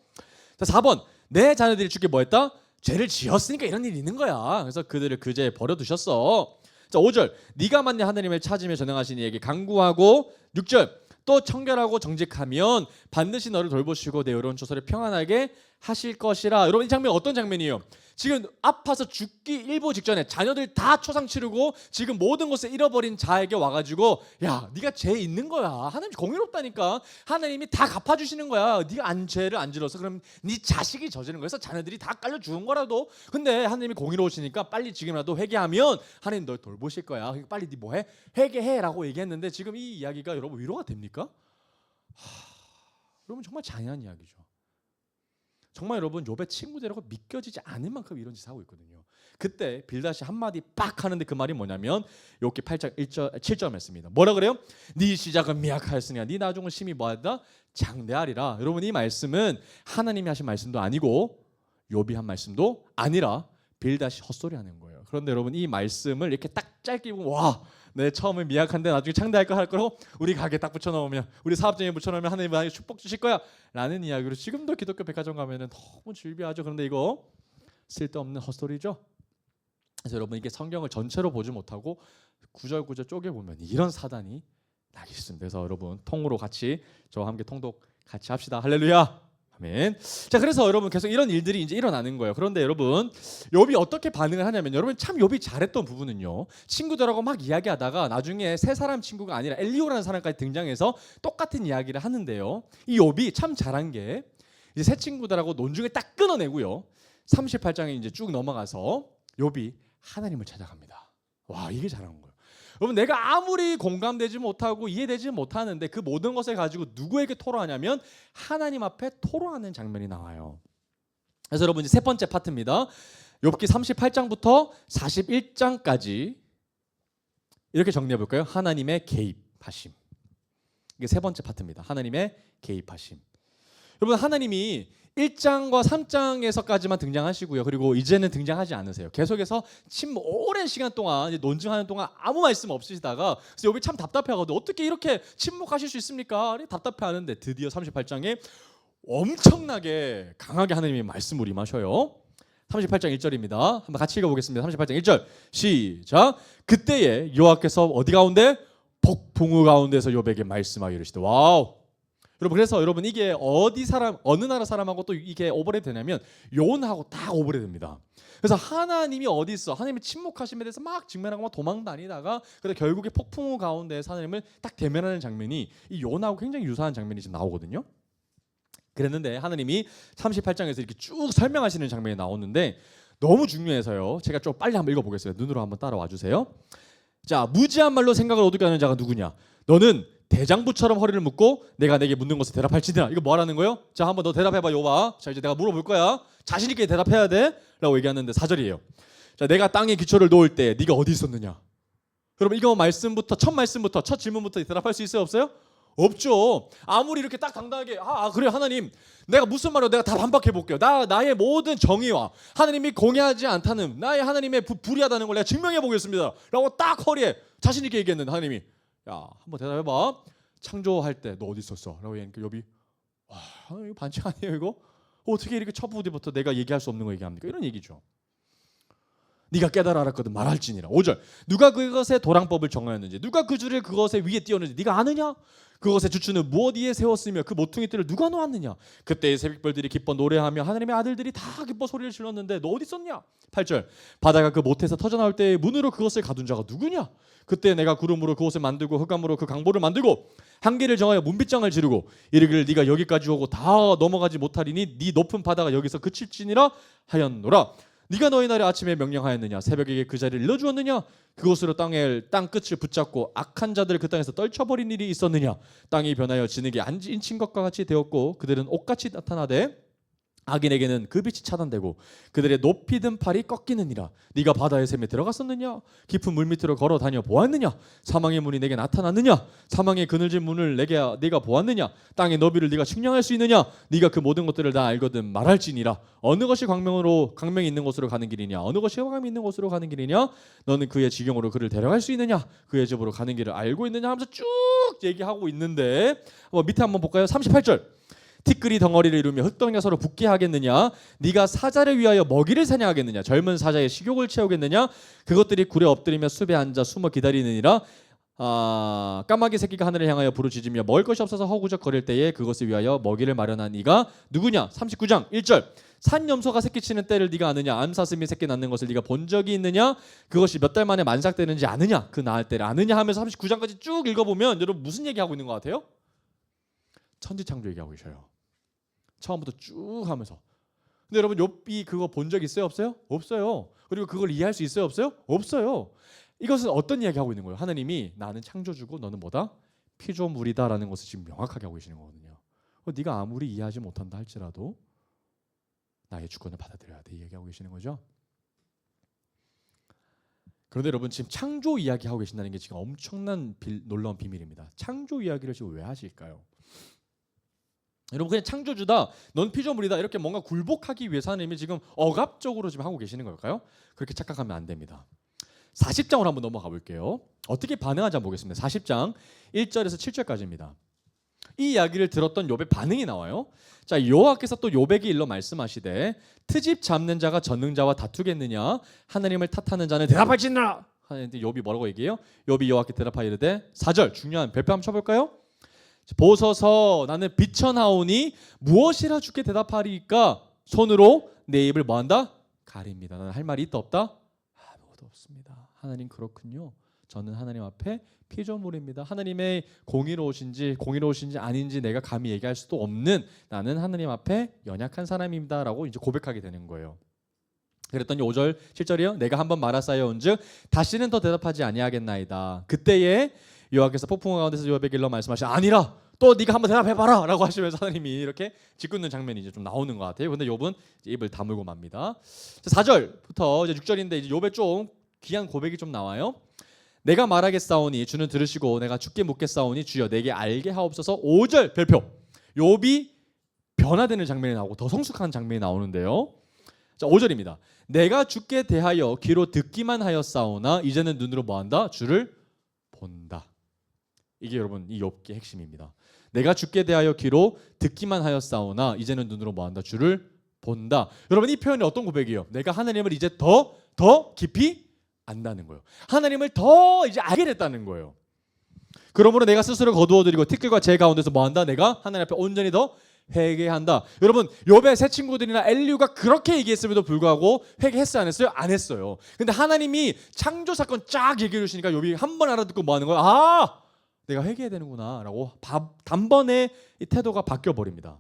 자, 4번 내 자녀들이 주께 뭐했다? 죄를 지었으니까 이런 일이 있는 거야. 그래서 그들을 그제에 버려두셨어. 자, 5절 네가 만약 하나님을 찾으며 전능하신 이에게 간구하고 6절 또 청결하고 정직하면 반드시 너를 돌보시고 내 의로운 조소를 평안하게 하실 것이라. 여러분, 이 장면 어떤 장면이에요? 지금 아파서 죽기 일보 직전에 자녀들 다 초상 치르고 지금 모든 것을 잃어버린 자에게 와가지고, 야, 네가 죄 있는 거야. 하나님 공의롭다니까. 하나님이 다 갚아주시는 거야. 네가 죄를 안 질러서 그럼 네 자식이 저지른 거여서 자녀들이 다 깔려 죽은 거라도. 근데 하나님이 공의로우시니까 빨리 지금이라도 회개하면 하나님 널 돌보실 거야. 그러니까 빨리 네 뭐해? 회개해라고 얘기했는데, 지금 이 이야기가 여러분 위로가 됩니까? 여러분, 정말 잔인한 이야기죠. 정말 여러분, 욥의 친구들하고 믿겨지지 않을 만큼 이런 짓을 하고 있거든요. 그때 빌닷이 한마디 빡 하는데 그 말이 뭐냐면 욥기 8장 7절 말씀입니다. 뭐라 그래요? 네 시작은 미약하였으니 네 나중은 심히 뭐하다? 장대하리라. 여러분, 이 말씀은 하나님이 하신 말씀도 아니고 욥이 한 말씀도 아니라 빌닷이 헛소리하는 거예요. 그런데 여러분, 이 말씀을 이렇게 딱 짧게 보면, 와, 내 처음에 미약한데 나중에 창대할 거 할 거라고, 우리 가게 딱 붙여놓으면, 우리 사업장에 붙여놓으면 하나님 나에게 축복 주실 거야 라는 이야기로 지금도 기독교 백화점 가면은 너무 즐비하죠. 그런데 이거 쓸데없는 헛소리죠. 그래서 여러분, 이게 성경을 전체로 보지 못하고 구절구절 쪼개보면 이런 사단이 나기 있습니다. 그래서 여러분, 통으로 같이 저와 함께 통독 같이 합시다. 할렐루야. 아멘. 자, 그래서 여러분 계속 이런 일들이 이제 일어나는 거예요. 그런데 여러분, 욥이 어떻게 반응을 하냐면, 여러분 참 욥이 잘했던 부분은요, 친구들하고 막 이야기하다가 나중에 세 사람 친구가 아니라 엘리오라는 사람까지 등장해서 똑같은 이야기를 하는데요, 이 욥이 참 잘한 게 이제 세 친구들하고 논중을 딱 끊어내고요, 38장에 이제 쭉 넘어가서 욥이 하나님을 찾아갑니다. 와, 이게 잘한 거예요. 여러분, 내가 아무리 공감되지 못하고 이해되지 못하는데 그 모든 것을 가지고 누구에게 토로하냐면 하나님 앞에 토로하는 장면이 나와요. 그래서 여러분, 이제 세 번째 파트입니다. 욥기 38장부터 41장까지 이렇게 정리해 볼까요? 하나님의 개입하심. 이게 세 번째 파트입니다. 하나님의 개입하심. 여러분, 하나님이 1장과 3장에서까지만 등장하시고요. 그리고 이제는 등장하지 않으세요. 계속해서 오랜 시간 동안 논증하는 동안 아무 말씀 없으시다가, 그래서 욥이 참 답답해하거든요. 어떻게 이렇게 침묵하실 수 있습니까? 답답해하는데 드디어 38장에 엄청나게 강하게 하나님이 말씀을 임하셔요. 38장 1절입니다. 한번 같이 읽어보겠습니다. 38장 1절 시작. 그때에 여호와께서 어디 가운데? 폭풍우 가운데서 욥에게 말씀하여 이르시되. 와우. 여러분, 그래서 여러분, 이게 어느 나라 사람하고 또 이게 오버랩 되냐면 요나하고 딱 오버랩 됩니다. 그래서 하나님이 어디 있어? 하나님이 침묵하심에 대해서 막 직면하고 막 도망 다니다가 근데 결국에 폭풍우 가운데에서 하나님을 딱 대면하는 장면이 이 요나하고 굉장히 유사한 장면이 지금 나오거든요. 그랬는데 하나님이 38장에서 이렇게 쭉 설명하시는 장면이 나오는데 너무 중요해서요, 제가 좀 빨리 한번 읽어보겠습니다. 눈으로 한번 따라와 주세요. 자, 무지한 말로 생각을 어둡게 하는 자가 누구냐? 너는 대장부처럼 허리를 묶고 내가 내게 묻는 것을 대답할지니라. 이거 뭐라는 거예요? 자, 한번 너 대답해봐, 욥아. 자, 이제 내가 물어볼 거야. 자신 있게 대답해야 돼 라고 얘기하는데 4절이에요. 자, 내가 땅에 기초를 놓을 때 네가 어디 있었느냐? 여러분, 이거 첫 질문부터 대답할 수 있어요, 없어요? 없죠. 아무리 이렇게 딱 당당하게 그래 하나님, 내가 무슨 말로 내가 다 반박해 볼게요. 나의 모든 정의와 하나님이 공의하지 않다는 나의 하나님의 불의하다는 걸 내가 증명해 보겠습니다 라고 딱 허리에 자신 있게 얘기했는데 하나님이, 야, 한번 대답해봐. 창조할 때 너 어디 있었어? 라고 얘기하니까 욥이, 와, 이거 반칙 아니에요 이거? 어떻게 이렇게 첫 부디부터 내가 얘기할 수 없는 거 얘기합니까? 이런 얘기죠. 네가 깨달아 알았거든 말할지니라. 5절 누가 그것의 도랑법을 정하였는지, 누가 그 줄을 그것의 위에 띄웠는지 네가 아느냐? 그것의 주추는 무엇 위에 세웠으며 그 모퉁이 뜰을 누가 놓았느냐? 그때의 새벽별들이 기뻐 노래하며 하나님의 아들들이 다 기뻐 소리를 질렀는데 너 어디 있었냐? 8절 바다가 그 못에서 터져나올 때의 문으로 그것을 가둔 자가 누구냐? 그때 내가 구름으로 그것을 만들고 흑암으로 그 강보를 만들고 한계를 정하여 문빗장을 지르고 이르기를 네가 여기까지 오고 다 넘어가지 못하리니 네 높은 바다가 여기서 그칠지니라 하였노라. 네가 너희 날에 아침에 명령하였느냐? 새벽에 그 자리를 일러주었느냐? 그곳으로 땅 끝을 붙잡고 악한 자들을 그 땅에서 떨쳐버린 일이 있었느냐? 땅이 변하여 진흙이 안 인친 것과 같이 되었고 그들은 옷같이 나타나되 악인에게는 그 빛이 차단되고 그들의 높이 든 팔이 꺾이느니라. 네가 바다의 샘에 들어갔었느냐? 깊은 물 밑으로 걸어 다녀 보았느냐? 사망의 문이 내게 나타났느냐? 사망의 그늘진 문을 네가 보았느냐? 땅의 너비를 네가 측량할 수 있느냐? 네가 그 모든 것들을 다 알거든 말할지니라. 어느 것이 광명이 있는 곳으로 가는 길이냐? 어느 것이 흑암이 있는 곳으로 가는 길이냐? 너는 그의 지경으로 그를 데려갈 수 있느냐? 그의 집으로 가는 길을 알고 있느냐? 하면서 쭉 얘기하고 있는데 밑에 한번 볼까요? 38절 티끌이 덩어리를 이루며 흙덩이가 붙게 하겠느냐? 네가 사자를 위하여 먹이를 사냥하겠느냐? 젊은 사자의 식욕을 채우겠느냐? 그것들이 굴에 엎드리며 숲에 앉아 숨어 기다리느니라. 까마귀 새끼가 하늘을 향하여 부르짖으며 먹을 것이 없어서 허구적거릴 때에 그것을 위하여 먹이를 마련한 이가 누구냐? 39장 1절 산염소가 새끼치는 때를 네가 아느냐? 암사슴이 새끼 낳는 것을 네가 본 적이 있느냐? 그것이 몇 달 만에 만삭되는지 아느냐? 그 낳을 때를 아느냐 하면서 39장까지 쭉 읽어보면 여러분 무슨 얘기하고 있는 것 같아요? 천지창조 얘기하고 계셔요. 처음부터 쭉 하면서. 근데 여러분 욥이 그거 본 적 있어요? 없어요? 없어요. 그리고 그걸 이해할 수 있어요? 없어요? 없어요. 이것은 어떤 이야기하고 있는 거예요? 하나님이 나는 창조주고 너는 뭐다? 피조물이다라는 것을 지금 명확하게 하고 계시는 거거든요. 네가 아무리 이해하지 못한다 할지라도 나의 주권을 받아들여야 돼. 이 얘기하고 계시는 거죠. 그런데 여러분 지금 창조 이야기하고 계신다는 게 지금 엄청난 놀라운 비밀입니다. 창조 이야기를 지금 왜 하실까요? 여러분 그냥 창조주다, 넌 피조물이다 이렇게 뭔가 굴복하기 위해서 하나님이 지금 억압적으로 지금 하고 계시는 걸까요? 그렇게 착각하면 안 됩니다. 40장으로 한번 넘어가 볼게요. 어떻게 반응하지 한번 보겠습니다. 40장 1절에서 7절까지입니다. 이 이야기를 들었던 욥의 반응이 나와요. 자, 여호와께서 또 욥에게 일러 말씀하시되 트집 잡는 자가 전능자와 다투겠느냐? 하나님을 탓하는 자는 대답할지니라. 하는데 욥이 뭐라고 얘기해요? 욥이 여호와께 대답하여 이르되 4절 중요한 별표 한번 쳐볼까요? 보소서 나는 비천하오니 무엇이라 주께 대답하리까? 손으로 내 입을 뭐한다? 가립니다. 나는 할 말이 있다 없다? 아무것도 없습니다. 하나님 그렇군요. 저는 하나님 앞에 피조물입니다. 하나님의 공의로우신지 아닌지 내가 감히 얘기할 수도 없는 나는 하나님 앞에 연약한 사람입니다라고 이제 고백하게 되는 거예요. 그랬더니 5절 7절이요. 내가 한번 말하사여온즉 다시는 더 대답하지 아니하겠나이다. 그때에 여호와께서 폭풍 가운데서 욥에게 일러 말씀하시되 아니라 또 네가 한번 대답해봐라 라고 하시면서 하나님이 이렇게 짓궂는 장면이 이제 좀 나오는 것 같아요. 근데 욥은 입을 다물고 맙니다. 4절부터 이제 6절인데 이제 욥의 좀 귀한 고백이 좀 나와요. 내가 말하겠사오니 주는 들으시고 내가 주께 묻겠사오니 주여 내게 알게 하옵소서. 5절 별표. 욥이 변화되는 장면이 나오고 더 성숙한 장면이 나오는데요. 자, 5절입니다. 내가 주께 대하여 귀로 듣기만 하였사오나 이제는 눈으로 뭐한다? 주를 본다. 이게 여러분 이 욥기의 핵심입니다. 내가 주께 대하여 귀로 듣기만 하였사오나 이제는 눈으로 뭐한다? 주를 본다. 여러분 이 표현이 어떤 고백이에요? 내가 하나님을 이제 더 깊이 안다는 거예요. 하나님을 더 이제 알게 됐다는 거예요. 그러므로 내가 스스로 거두어드리고 티끌과 재 가운데서 뭐한다? 내가 하나님 앞에 온전히 더 회개한다. 여러분 욥의 새 친구들이나 엘리후가 그렇게 얘기했음에도 불구하고 회개했어요? 안 했어요? 안 했어요. 근데 하나님이 창조 사건 쫙 얘기해 주시니까 욥이 한 번 알아듣고 뭐 하는 거야? 아! 내가 회개해야 되는구나 라고 단번에 이 태도가 바뀌어 버립니다.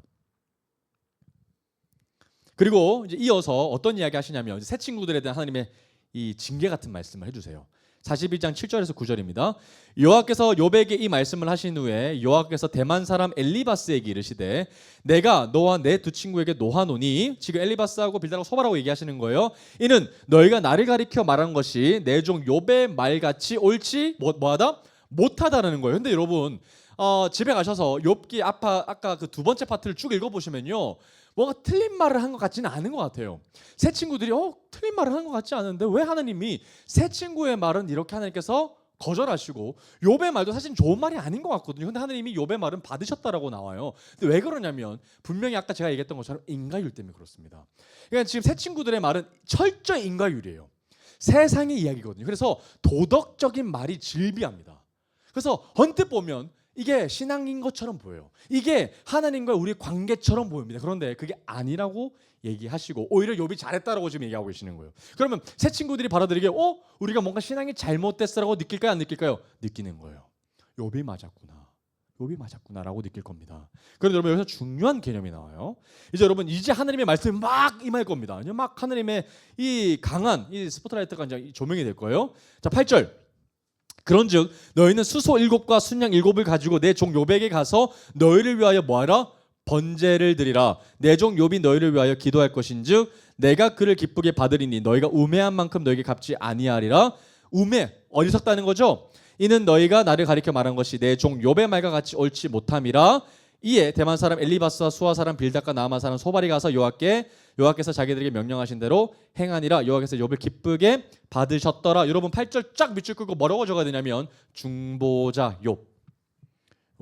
그리고 이제 이어서 어떤 이야기 하시냐면 새 친구들에 대한 하나님의 이 징계 같은 말씀을 해주세요. 42장 7절에서 9절입니다. 여호와께서 욥에게 이 말씀을 하신 후에 여호와께서 대만 사람 엘리바스에게 이르시되 내가 너와 내 두 친구에게 노하노니, 지금 엘리바스하고 빌달하고 소바라고 얘기하시는 거예요. 이는 너희가 나를 가리켜 말한 것이 내 종 욥의 말같이 옳지 뭐하다? 못하다라는 거예요. 근데 여러분 집에 가셔서 욥기 아까 그 두 번째 파트를 쭉 읽어보시면요, 뭔가 틀린 말을 한 것 같지는 않은 것 같아요. 새 친구들이 틀린 말을 한 것 같지 않은데 왜 하나님이 새 친구의 말은 이렇게 하나님께서 거절하시고 욥의 말도 사실 좋은 말이 아닌 것 같거든요. 근데 하나님이 욥의 말은 받으셨다라고 나와요. 근데 왜 그러냐면 분명히 아까 제가 얘기했던 것처럼 인과율 때문에 그렇습니다. 그러니까 지금 새 친구들의 말은 철저히 인과율이에요. 세상의 이야기거든요. 그래서 도덕적인 말이 질비합니다. 그래서 언뜻 보면 이게 신앙인 것처럼 보여요. 이게 하나님과 우리의 관계처럼 보입니다. 그런데 그게 아니라고 얘기하시고 오히려 욥이 잘했다라고 지금 얘기하고 계시는 거예요. 그러면 새 친구들이 받아들이기에 우리가 뭔가 신앙이 잘못됐어라고 느낄까요? 안 느낄까요? 느끼는 거예요. 욥이 맞았구나라고 느낄 겁니다. 그런데 여러분 여기서 중요한 개념이 나와요. 이제 여러분 이제 하나님의 말씀이 막 임할 겁니다. 이제 막 하나님의 이 강한 이 스포트라이트가 이제 조명이 될 거예요. 자, 8절. 그런즉 너희는 수소 7과 순양 7을 가지고 내 종 욥에게 가서 너희를 위하여 뭐하라? 번제를 드리라. 내 종 욥이 너희를 위하여 기도할 것인즉 내가 그를 기쁘게 받으리니 너희가 우매한 만큼 너희에게 갚지 아니하리라. 우매 어리석다는 거죠. 이는 너희가 나를 가리켜 말한 것이 내 종 욥의 말과 같이 옳지 못함이라. 이에 대만 사람 엘리바스와 수아 사람 빌닷과 나아만 사람 소발이 가서 여호와께서 자기들에게 명령하신 대로 행하니라. 여호와께서 욥을 기쁘게 받으셨더라. 여러분 8절 쫙 밑줄 끄고 뭐라고 적어야 되냐면 중보자 욥.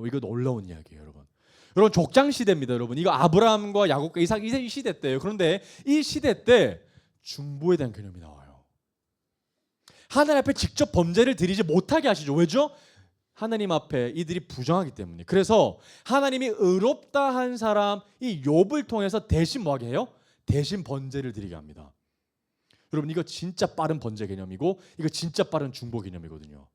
이거 놀라운 이야기예요, 여러분. 여러분 족장 시대입니다, 여러분. 이거 아브라함과 야곱과 이삭 이 시대 때예요. 그런데 이 시대 때 중보에 대한 개념이 나와요. 하나님 앞에 직접 범죄를 드리지 못하게 하시죠. 왜죠? 하나님 앞에 이들이 부정하기 때문에. 그래서 하나님이 의롭다 한 사람 이 욥을 통해서 대신 뭐하게 해요? 대신 번제를 드리게 합니다. 여러분 이거 진짜 빠른 번제 개념이고 이거 진짜 빠른 중보 개념이거든요.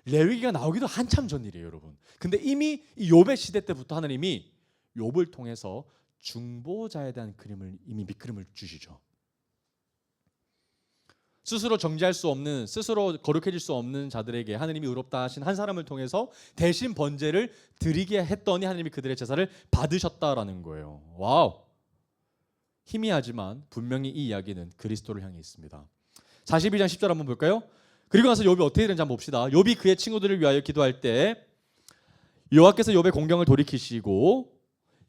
레위기가 나오기도 한참 전 일이에요, 여러분. 근데 이미 이 욥의 시대 때부터 하나님이 욥을 통해서 중보자에 대한 그림을 이미 밑그림을 주시죠. 스스로 정죄할 수 없는, 스스로 거룩해질 수 없는 자들에게 하나님이 의롭다 하신 한 사람을 통해서 대신 번제를 드리게 했더니 하나님이 그들의 제사를 받으셨다라는 거예요. 와우. 희미하지만 분명히 이 이야기는 그리스도를 향해 있습니다. 42장 10절 한번 볼까요? 그리고 나서 욥이 어떻게 되는지 한번 봅시다. 욥이 그의 친구들을 위하여 기도할 때 여호와께서 욥의 공경을 돌이키시고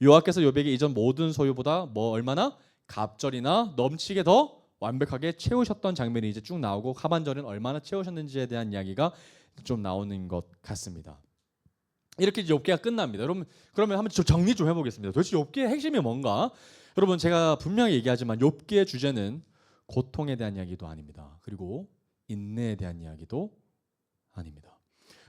여호와께서 욥에게 이전 모든 소유보다 뭐 얼마나 갑절이나 넘치게 더 완벽하게 채우셨던 장면이 이제 쭉 나오고 하반절은 얼마나 채우셨는지에 대한 이야기가 좀 나오는 것 같습니다. 이렇게 욥기가 끝납니다. 여러분 그러면 한번 정리 좀 해보겠습니다. 도대체 욥기의 핵심이 뭔가? 여러분 제가 분명히 얘기하지만 욥기의 주제는 고통에 대한 이야기도 아닙니다. 그리고 인내에 대한 이야기도 아닙니다.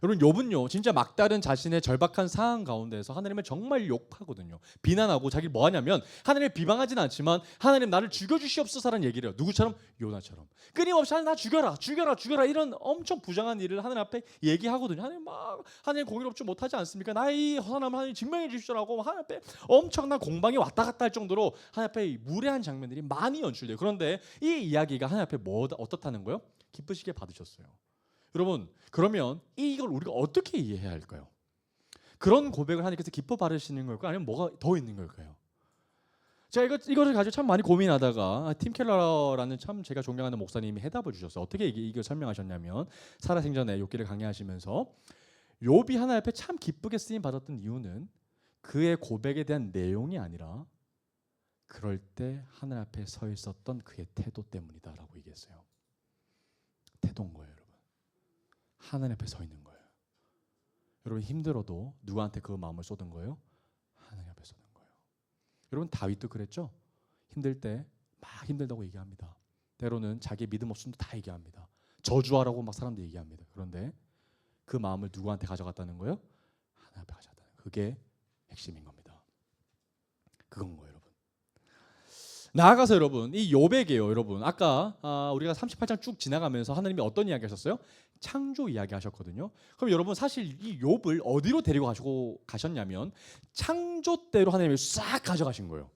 여러분 욥은요 진짜 막다른 자신의 절박한 상황 가운데서 하나님을 정말 욕하거든요. 비난하고 자기를 뭐하냐면 하나님을 비방하지는 않지만 하나님 나를 죽여주시옵소서라는 얘기를 해요. 누구처럼? 요나처럼 끊임없이 하나님 나 죽여라 죽여라 죽여라 이런 엄청 부정한 일을 하나님 앞에 얘기하거든요. 하나님 막 하나님 공의롭지 못하지 않습니까? 나의 허선함을 하나님 증명해 주십시오라고 하나님 앞에 엄청난 공방이 왔다 갔다 할 정도로 하나님 앞에 무례한 장면들이 많이 연출돼요. 그런데 이 이야기가 하나님 앞에 어떻다는 거예요? 기쁘시게 받으셨어요. 여러분 그러면 이걸 우리가 어떻게 이해해야 할까요? 그런 고백을 하나님께서 기뻐 받으시는 걸까요? 아니면 뭐가 더 있는 걸까요? 제가 이거를 가지고 참 많이 고민하다가 팀 켈러라는 참 제가 존경하는 목사님이 해답을 주셨어요. 어떻게 이걸 설명하셨냐면 살아생전에 욥기를 강해하시면서 욥이 하나님 앞에 참 기쁘게 쓰임 받았던 이유는 그의 고백에 대한 내용이 아니라 그럴 때 하나님 앞에 서 있었던 그의 태도 때문이다라고 얘기했어요. 태도인 거예요. 하나님 앞에 서 있는 거예요. 여러분 힘들어도 누구한테 그 마음을 쏟은 거예요? 하나님 앞에 쏟은 거예요. 여러분 다윗도 그랬죠? 힘들 때 막 힘들다고 얘기합니다. 때로는 자기 믿음 없음도 다 얘기합니다. 저주하라고 막 사람들이 얘기합니다. 그런데 그 마음을 누구한테 가져갔다는 거예요? 하나님 앞에 가져갔다는 거예요. 그게 핵심인 겁니다. 그건 거예요. 나아가서 여러분 이 욥에게요 여러분 아까 우리가 38장 쭉 지나가면서 하나님이 어떤 이야기 하셨어요? 창조 이야기 하셨거든요. 그럼 여러분 사실 이 욥을 어디로 데리고 가셨냐면 창조 때로 하나님이 싹 가져가신 거예요.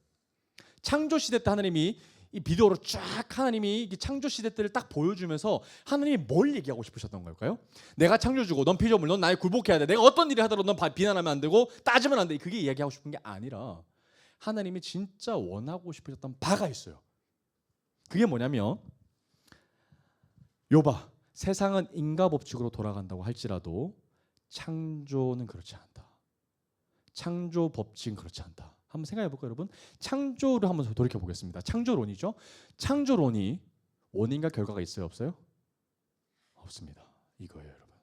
창조 시대 때 하나님이 이 비디오로 쫙 하나님이 이 창조 시대 때를 딱 보여주면서 하나님이 뭘 얘기하고 싶으셨던 걸까요? 내가 창조주고 넌 피조물 넌 나에 굴복해야 돼. 내가 어떤 일을 하더라도 넌 비난하면 안 되고 따지면 안 돼. 그게 이야기하고 싶은 게 아니라 하나님이 진짜 원하고 싶으셨던 바가 있어요. 그게 뭐냐면 욥아 세상은 인과 법칙으로 돌아간다고 할지라도 창조는 그렇지 않다. 창조 법칙은 그렇지 않다. 한번 생각해 볼까요, 여러분? 창조를 한번 돌이켜 보겠습니다. 창조론이죠. 창조론이 원인과 결과가 있어요, 없어요? 없습니다. 이거예요, 여러분.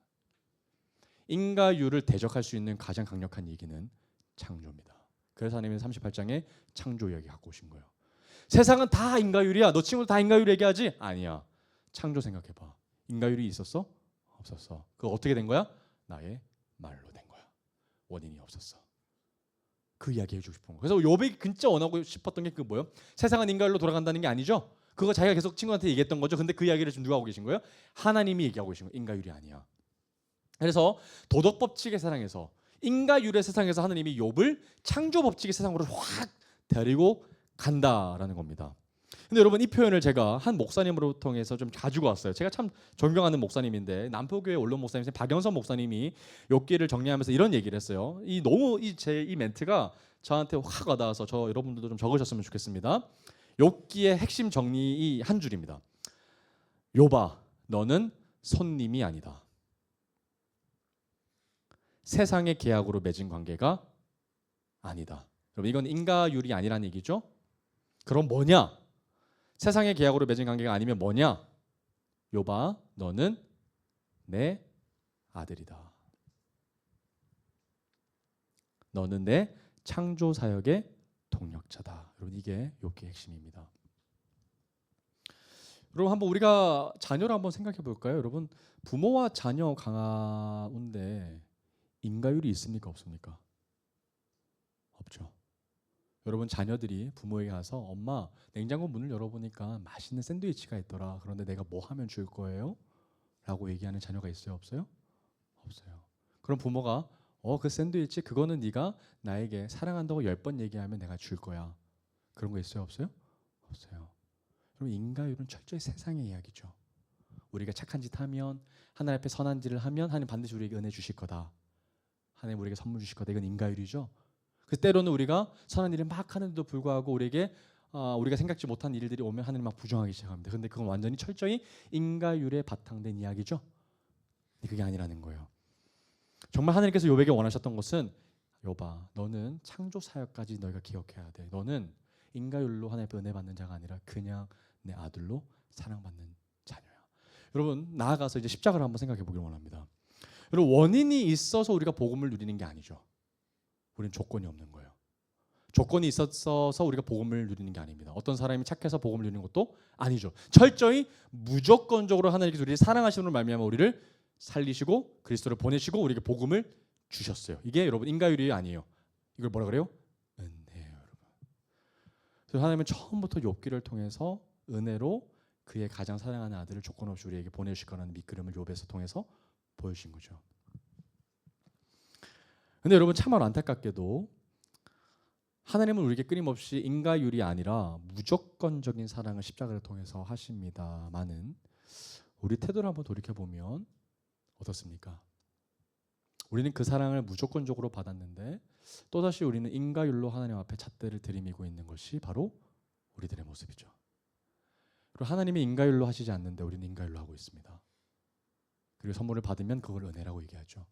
인과율을 대적할 수 있는 가장 강력한 얘기는 창조입니다. 그래서 하나님은 38장에 창조 이야기 갖고 오신 거예요. 세상은 다 인과율이야. 너 친구도 다 인과율 얘기하지? 아니야. 창조 생각해봐. 인과율이 있었어? 없었어. 그거 어떻게 된 거야? 나의 말로 된 거야. 원인이 없었어. 그 이야기 해주고 싶은 거예요. 그래서 욥이 진짜 원하고 싶었던 게 그 뭐예요? 세상은 인과율로 돌아간다는 게 아니죠. 그거 자기가 계속 친구한테 얘기했던 거죠. 근데 그 이야기를 지금 누가 하고 계신 거예요? 하나님이 얘기하고 계신 거예요. 인과율이 아니야. 그래서 도덕 법칙의 세상에서 인과율의 세상에서 하나님이 욥을 창조 법칙의 세상으로 확 데리고 간다라는 겁니다. 근데 여러분 이 표현을 제가 한 목사님으로 통해서 좀 가지고 왔어요. 제가 참 존경하는 목사님인데 남포교회 원로 목사님 박영선 목사님이 욥기를 정리하면서 이런 얘기를 했어요. 너무 이 멘트가 저한테 확 와닿아서 저 여러분들도 좀 적으셨으면 좋겠습니다. 욥기의 핵심 정리 한 줄입니다. 욥아 너는 손님이 아니다. 세상의 계약으로 맺은 관계가 아니다. 여러분 이건 인과율이 아니라는 얘기죠. 그럼 뭐냐? 세상의 계약으로 맺은 관계가 아니면 뭐냐? 욥아 너는 내 아들이다. 너는 내 창조 사역의 동력자다. 여러분 이게 욥기의 핵심입니다. 여러분 한번 우리가 자녀를 한번 생각해 볼까요? 여러분 부모와 자녀 가운데 인가율이 있습니까? 없습니까? 없죠. 여러분 자녀들이 부모에게 가서 엄마 냉장고 문을 열어보니까 맛있는 샌드위치가 있더라. 그런데 내가 뭐 하면 줄 거예요? 라고 얘기하는 자녀가 있어요? 없어요? 없어요. 그럼 부모가 그 샌드위치 그거는 네가 나에게 사랑한다고 10번 얘기하면 내가 줄 거야. 그런 거 있어요? 없어요? 없어요. 그럼 인가율은 철저히 세상의 이야기죠. 우리가 착한 짓 하면 하나님 앞에 선한 일을 하면 하나님 반드시 우리에게 은혜 주실 거다. 하나님 우리에게 선물 주실 거다. 이건 인가율이죠. 그 때로는 우리가 선한 일을 막 하는데도 불구하고 우리에게 우리가 생각지 못한 일들이 오면 하나님 막 부정하기 시작합니다. 그런데 그건 완전히 철저히 인가율에 바탕된 이야기죠. 근데 그게 아니라는 거예요. 정말 하나님께서 욥에게 원하셨던 것은 욥아 너는 창조 사역까지 너희가 기억해야 돼. 너는 인가율로 하나님 앞에 은혜 받는 자가 아니라 그냥 내 아들로 사랑받는 자녀야. 여러분 나아가서 이제 십자가를 한번 생각해 보기를 원합니다. 여러분 원인이 있어서 우리가 복음을 누리는 게 아니죠. 우리는 조건이 없는 거예요. 조건이 있어서 우리가 복음을 누리는 게 아닙니다. 어떤 사람이 착해서 복음을 누리는 것도 아니죠. 철저히 무조건적으로 하나님께서 우리를 사랑하시는 말미암아 우리를 살리시고 그리스도를 보내시고 우리에게 복음을 주셨어요. 이게 여러분 인가율이 아니에요. 이걸 뭐라 그래요? 은혜예요, 여러분. 그래서 하나님은 처음부터 욥기를 통해서 은혜로 그의 가장 사랑하는 아들을 조건 없이 우리에게 보내주실 거라는 밑그림을 욥에서 통해서 보여주신 거죠. 근데 여러분 참으로 안타깝게도 하나님은 우리에게 끊임없이 인가율이 아니라 무조건적인 사랑을 십자가를 통해서 하십니다만은 우리 태도를 한번 돌이켜보면 어떻습니까? 우리는 그 사랑을 무조건적으로 받았는데 또다시 우리는 인가율로 하나님 앞에 잣대를 들이미고 있는 것이 바로 우리들의 모습이죠. 그리고 하나님이 인가율로 하시지 않는데 우리는 인가율로 하고 있습니다. 그리고 선물을 받으면 그걸 은혜라고 얘기하죠.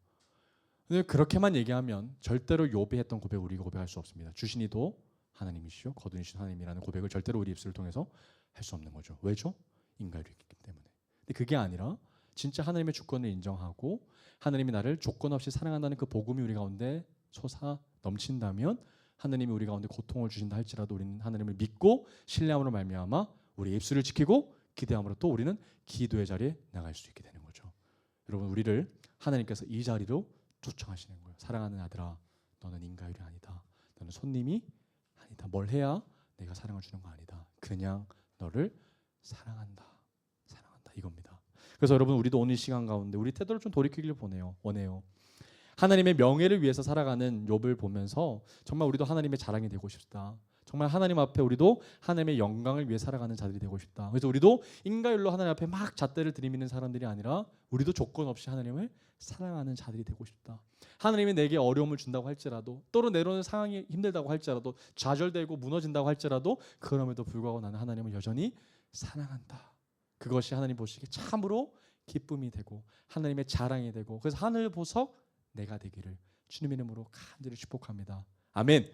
근데 그렇게만 얘기하면 절대로 욥이 했던 고백을 우리가 고백할 수 없습니다. 주신 이도 하나님이시요 거두신 하나님이라는 고백을 절대로 우리 입술을 통해서 할 수 없는 거죠. 왜죠? 인가율이 있기 때문에. 근데 그게 아니라 진짜 하나님의 주권을 인정하고 하나님이 나를 조건 없이 사랑한다는 그 복음이 우리 가운데 솟아 넘친다면 하나님이 우리 가운데 고통을 주신다 할지라도 우리는 하나님을 믿고 신뢰함으로 말미암아 우리의 입술을 지키고 기대함으로 또 우리는 기도의 자리에 나갈 수 있게 되는 거죠. 여러분 우리를 하나님께서 이 자리로 초청하시는 거예요. 사랑하는 아들아, 너는 인가율이 아니다. 너는 손님이 아니다. 뭘 해야 내가 사랑을 주는 거 아니다. 그냥 너를 사랑한다. 사랑한다. 이겁니다. 그래서 여러분 우리도 오늘 시간 가운데 우리 태도를 좀 돌이키길 원해요. 하나님의 명예를 위해서 살아가는 욥을 보면서 정말 우리도 하나님의 자랑이 되고 싶다. 정말 하나님 앞에 우리도 하나님의 영광을 위해 살아가는 자들이 되고 싶다. 그래서 우리도 인가율로 하나님 앞에 막 잣대를 들이미는 사람들이 아니라 우리도 조건 없이 하나님을 사랑하는 자들이 되고 싶다. 하나님이 내게 어려움을 준다고 할지라도 또는 내로는 상황이 힘들다고 할지라도 좌절되고 무너진다고 할지라도 그럼에도 불구하고 나는 하나님을 여전히 사랑한다. 그것이 하나님 보시기에 참으로 기쁨이 되고 하나님의 자랑이 되고 그래서 하늘 보석 내가 되기를 주님의 이름으로 간절히 축복합니다. 아멘.